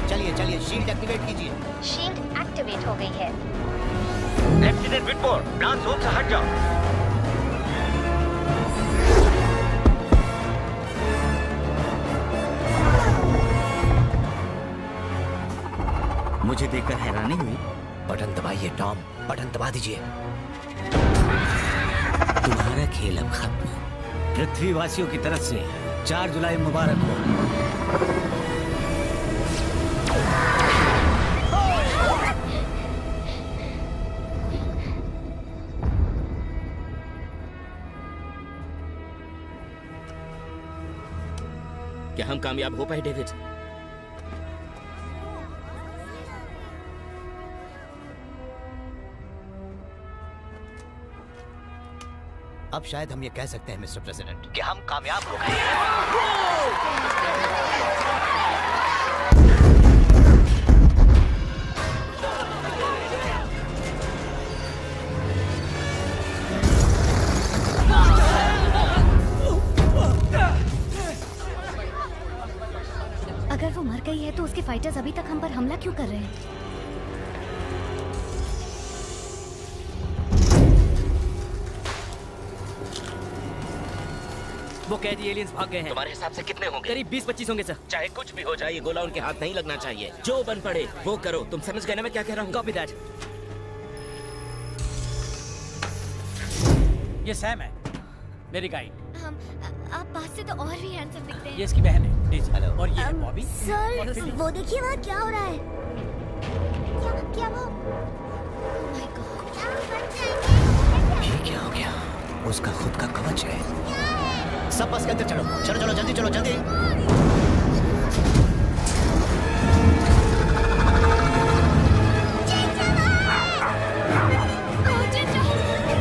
चलिए चलिए, शील्ड एक्टिवेट कीजिए। शील्ड एक्टिवेट हो गई है। लेफ्टिनेंट विटमोर, प्लान जोन से हट जाओ। मुझे देखकर हैरानी हुई। बटन दबाइए टॉम, बटन दबा दीजिए। तुम्हारा खेल अब खत्म। पृथ्वीवासियों की तरफ से 4 जुलाई मुबारक हो। क्या हम कामयाब हो पाए डेविड? अब शायद हम ये कह सकते हैं मिस्टर प्रेसिडेंट कि हम कामयाब हो गए। अगर वो मर गई है तो उसके फाइटर्स अभी तक हम पर हमला क्यों कर रहे हैं? वो कैदी एलियंस भाग गए हैं। तुम्हारे हिसाब से कितने होंगे? करीब 20-25 होंगे सर। चाहे कुछ भी हो जाए, ये गोला उनके हाथ नहीं लगना चाहिए। जो बन पड़े वो करो। तुम समझ गए ना मैं क्या कह रहा हूँ? Copy that. ये सैम है, मेरी गाइड। आप पास से तो और भी हैंडसम दिखते हैं। ये इसकी बहन है डेजी। हेलो। और ये है बॉबी। सर, वो देखिए वहाँ क्या हो रहा है। क्या वो? ये क्या हो गया? उसका खुद का कवच है। सब बस के अंदर चलो चलो चलो, जल्दी चलो जल्दी।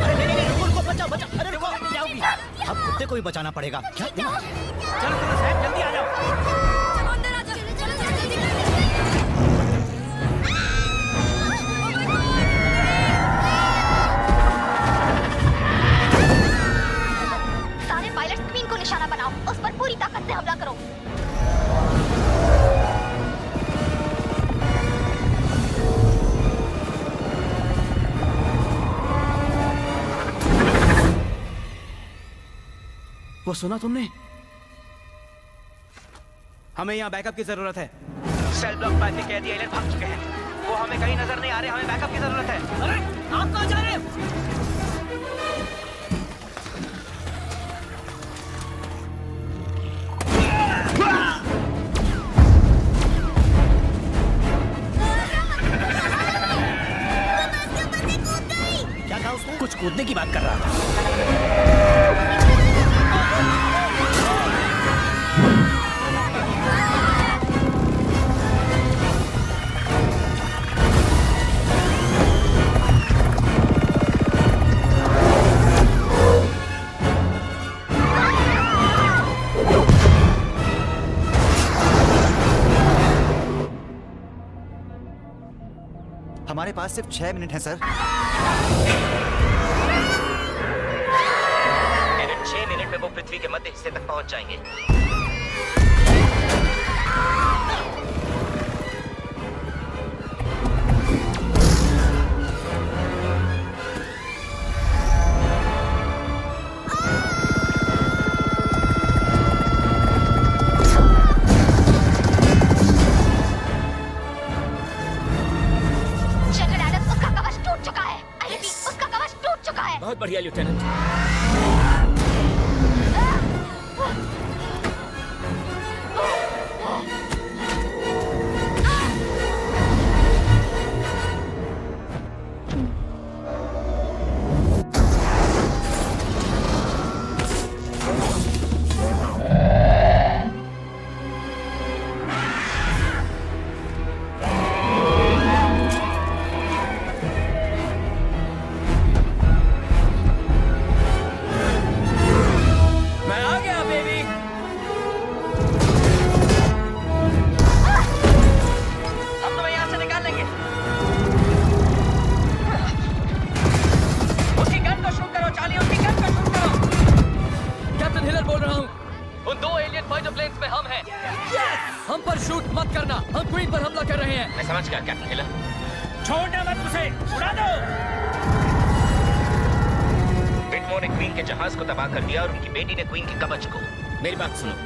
अरे नहीं, रुको, बचाओ बचाओ। अरे रुको, अब कुत्ते को भी बचाना पड़ेगा। क्या? चलो चलो सैम, जल्दी आ जाओ। सारे पायलट्स क्वीन को निशाना बनाओ, उस पर पूरी ताकत से हमला करो। वो सुना तुमने? हमें यहाँ बैकअप की जरूरत है। सेल ब्लॉक पास के कैदी एलियन भाग चुके हैं। वो हमें कहीं नजर नहीं आ रहे। हमें बैकअप की जरूरत है। अरे आप कहाँ जा रहे हैं? क्या कहा उसने? कुछ कूदने की बात कर रहा था। हमारे पास सिर्फ 6 मिनट हैं सर। कैडेट 6 मिनट में वो पृथ्वी के मध्य हिस्से तक पहुंच जाएंगे। बहुत बढ़िया लेफ्टिनेंट।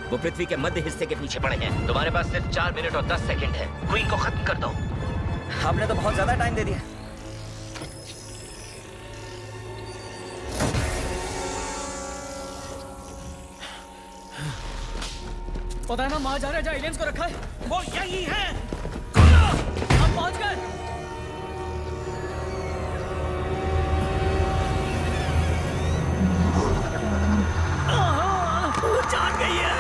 वो पृथ्वी के मध्य हिस्से के पीछे पड़े हैं। तुम्हारे पास सिर्फ 4 मिनट और 10 सेकंड है। क्वीन को खत्म कर दो। आपने तो बहुत ज्यादा टाइम दे दिया। पता है ना वहां जा रहे हैं जहाँ एलियंस को रखा है। वो यही है। हम पहुंच गए। जान गई है।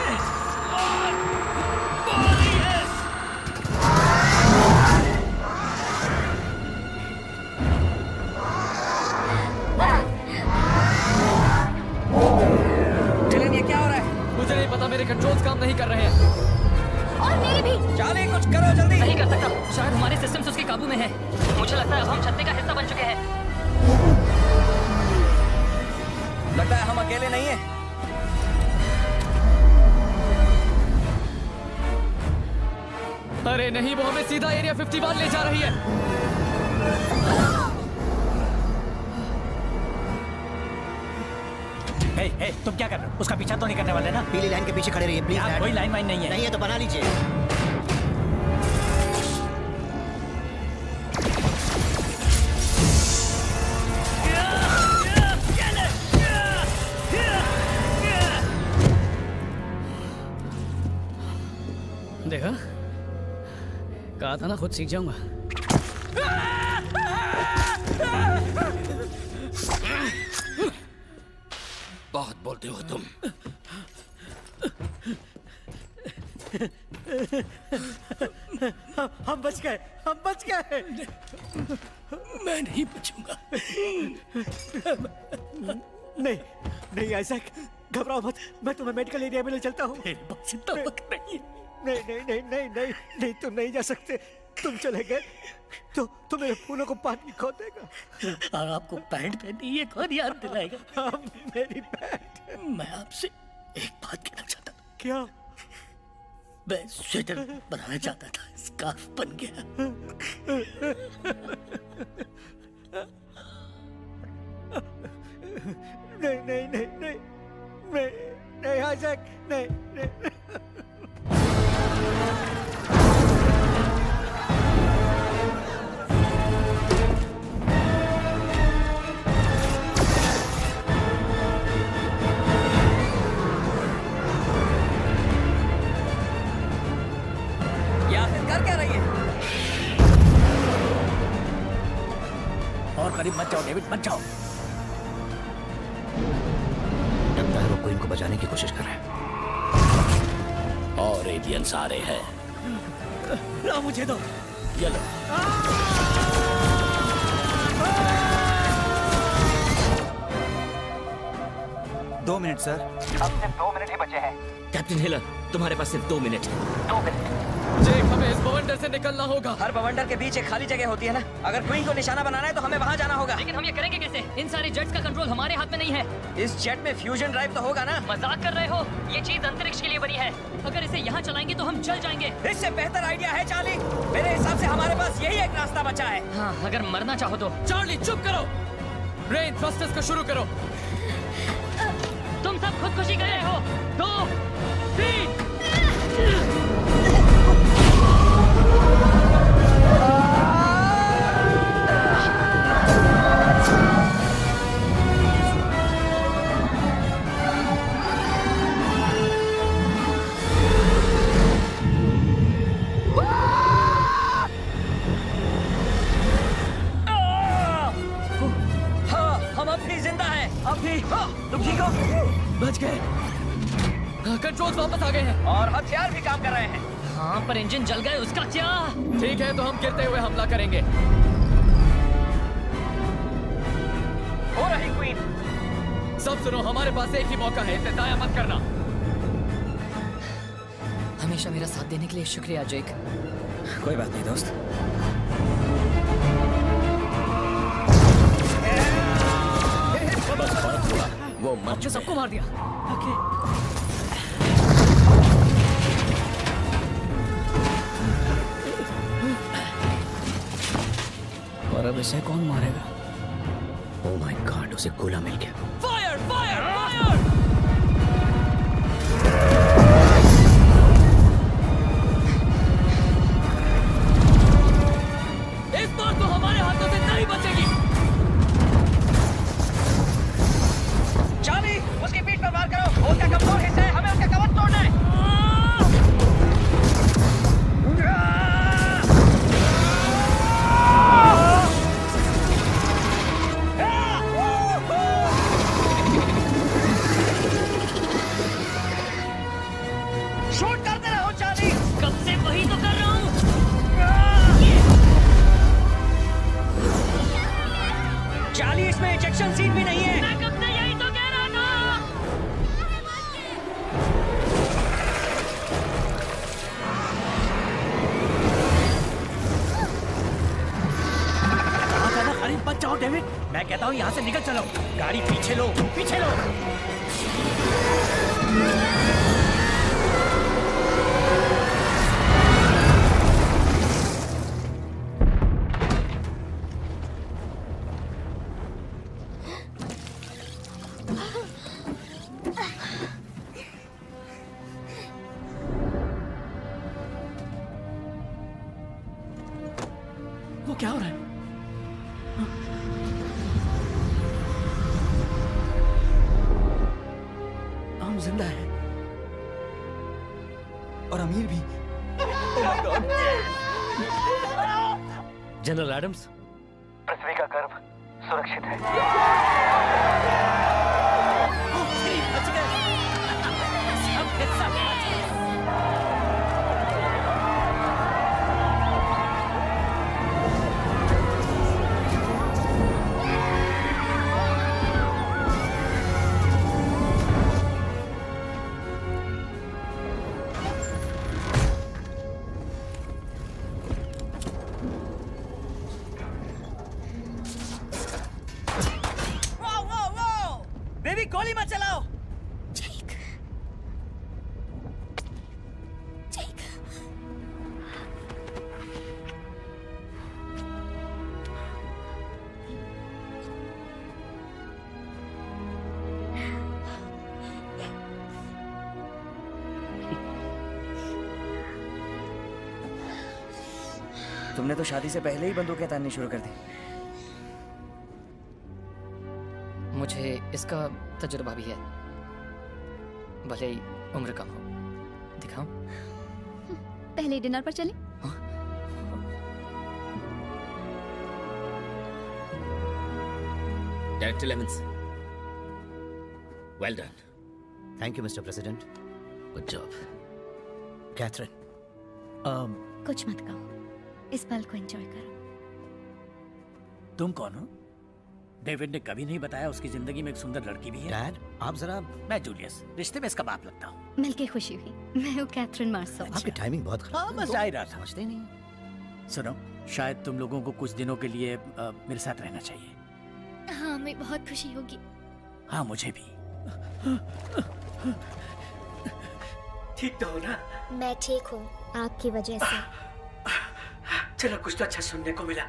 चलिए ये क्या हो रहा है? मुझे नहीं पता, मेरे कंट्रोल्स काम नहीं कर रहे हैं। और मेरे भी। चार्ली कुछ करो जल्दी। नहीं कर सकता, शायद हमारे सिस्टम्स उसके काबू में है। मुझे लगता है अब हम छत्ते का हिस्सा बन चुके हैं। लगता है हम अकेले नहीं हैं। अरे नहीं, वो हमें सीधा एरिया 51 ले जा रही है। हे, तुम क्या कर रहे हो? उसका पीछा तो नहीं करने वाले ना? पीली लाइन के पीछे खड़े रहिए प्लीज। कोई लाइन वाइन नहीं है। नहीं है तो बना लीजिए। देखा, कहा था ना खुद सीख जाऊंगा। बहुत बोलते हो तुम। हम बच गए, हम बच गए। मैं नहीं बचूंगा। नहीं नहीं आइजैक, घबराओ मत। मैं तुम्हें मेडिकल एरिया में ले चलता हूँ। मेरे पास इतना वक्त नहीं। नहीं नहीं नहीं नहीं नहीं नहीं, तुम नहीं जा सकते। तुम चले गए तो मेरे फूलों को पानी कौन देगा? और आपको पैंट पहनी ये कौन याद दिलाएगा? मेरी पैंट। मैं आपसे एक बात कहना चाहता था। क्या? मैं स्वेटर बनाना चाहता था, स्कार्फ बन गया। नहीं नहीं नहीं नहीं नहीं नहीं आइजैक, नहीं नहीं। कर क्या रही है? और करीब मत जाओ डेविड, मत जाओ। लगता है वो क्वीन को बचाने की कोशिश कर रहे हैं। और एलियंस आ रहे हैं। ला मुझे दो। ये लो। 2 मिनट सर। अब सिर्फ 2 मिनट ही बचे हैं। कैप्टन हिलर, तुम्हारे पास सिर्फ 2 मिनट है। 2 मिनट। जेक, हमें इस बवंडर से निकल निकलना होगा। हर बवंडर के बीच एक खाली जगह होती है ना, अगर क्वीन को निशाना बनाना है तो हमें वहाँ जाना होगा। लेकिन हम ये करेंगे कैसे? इन सारे जेट्स का कंट्रोल हमारे हाथ में नहीं है। इस जेट में फ्यूजन ड्राइव तो होगा ना? मजाक कर रहे हो? ये चीज अंतरिक्ष के लिए बनी है, अगर इसे यहाँ चलाएंगे तो हम जल जाएंगे। इससे बेहतर आइडिया है चार्ली, मेरे हिसाब से हमारे पास यही एक रास्ता बचा है। हाँ, अगर मरना चाहो तो। चार्ली चुप करो, ब्रेन थ्रस्टर्स को शुरू करो। तुम सब खुदकुशी कर रहे हो। 2, 3। तुम ठीक हो? बच गए। कंट्रोल्स वापस आ गए हैं और हथियार भी काम कर रहे हैं। हाँ, पर इंजन जल गए, उसका क्या? ठीक है, तो हम गिरते हुए हमला करेंगे। हो रही क्वीन। सब सुनो, हमारे पास एक ही मौका है, इसे जाया मत करना। हमेशा मेरा साथ देने के लिए शुक्रिया जेक। कोई बात नहीं दोस्त। वो मर सबको मार दिया। और अब इसे कौन मारेगा? ओह माय गॉड, उसे गोला मिल गया। Fire fire fire! इस बार तो हमारे हाथों से नहीं बचेगी। चार्ली, उसकी पीठ पर वार करो, वो उसका कमजोर हिस्सा है, हमें उसका कवच तोड़ना है। शूट करते रहो चार्ली। कब से वही तो कर रहा हूँ। चार्ली, इसमें इजेक्शन सीट भी नहीं है। मैं कब से यही तो कह रहा था। कहाँ था ना, करीब बच जाओ डेविड। मैं कहता हूँ यहाँ से निकल चलो। गाड़ी पीछे लो, पीछे लो। वो क्या हो रहा है? हम जिंदा हैं और अमीर भी। जनरल एडम्स, पृथ्वी का गर्भ सुरक्षित है। बच गए। सब के सब। बेबी, गोली मत चलाओ। तुमने तो शादी से पहले ही बंदूकें ताननी शुरू कर दी। मुझे इसका तजुर्बा भी है, भले ही उम्र कम हो। दिखाऊं? पहले डिनर पर चलें? Director Lemons, well done. Thank you mister president. Good job. Katherine, कुछ मत कहो, इस पल को एंजॉय करो। तुम कौन हो? डेविड ने कभी नहीं बताया उसकी जिंदगी में एक सुंदर लड़की भी है। डैड, आप जरा। मैं जूलियस, रिश्ते में इसका बाप लगता हूँ। मिलके खुशी हुई। मैं हूँ कैथरीन मार्सो। आपकी टाइमिंग बहुत खराब है। बस आ ही रहा था। समझते नहीं। सुनो, शायद तुम लोगों को कुछ दिनों के लिए मेरे साथ रहना चाहिए। हाँ, हमें बहुत खुशी होगी। हाँ, मुझे भी। ठीक तो हो ना? मैं ठीक हूँ, आपकी वजह से। चलो, कुछ तो अच्छा सुनने को मिला।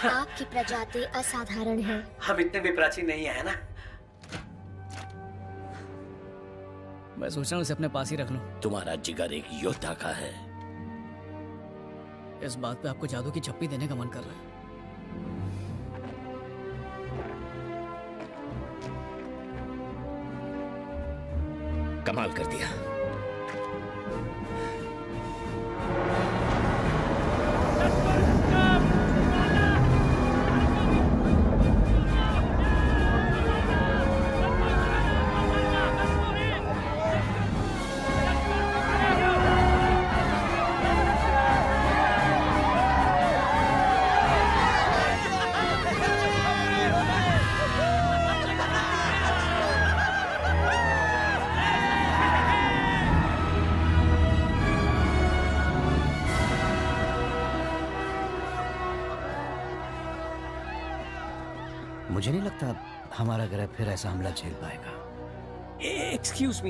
आपकी प्रजाति असाधारण है। हम इतने भी प्राचीन नहीं है ना? मैं सोच रहा हूँ इसे अपने पास ही रख लूं। तुम्हारा जिगर एक योद्धा का है। इस बात पे आपको जादू की चप्पी देने का मन कर रहा है। कमाल कर दिया। मुझे नहीं लगता हमारा ग्रह फिर ऐसा हमला झेल पाएगा। एक्सक्यूज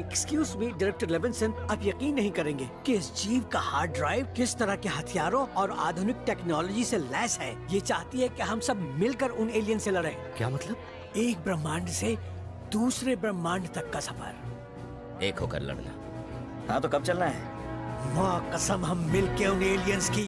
मी डायरेक्टर लेविंसन, आप यकीन नहीं करेंगे कि इस जीव का हार्ड ड्राइव किस तरह के हथियारों और आधुनिक टेक्नोलॉजी से लैस है। ये चाहती है कि हम सब मिलकर उन एलियन से लड़ें। क्या मतलब? एक ब्रह्मांड से दूसरे ब्रह्मांड तक का सफर। एक होकर लड़ना। हाँ, तो कब चलना है? माँ कसम, हम मिलके उन एलियंस की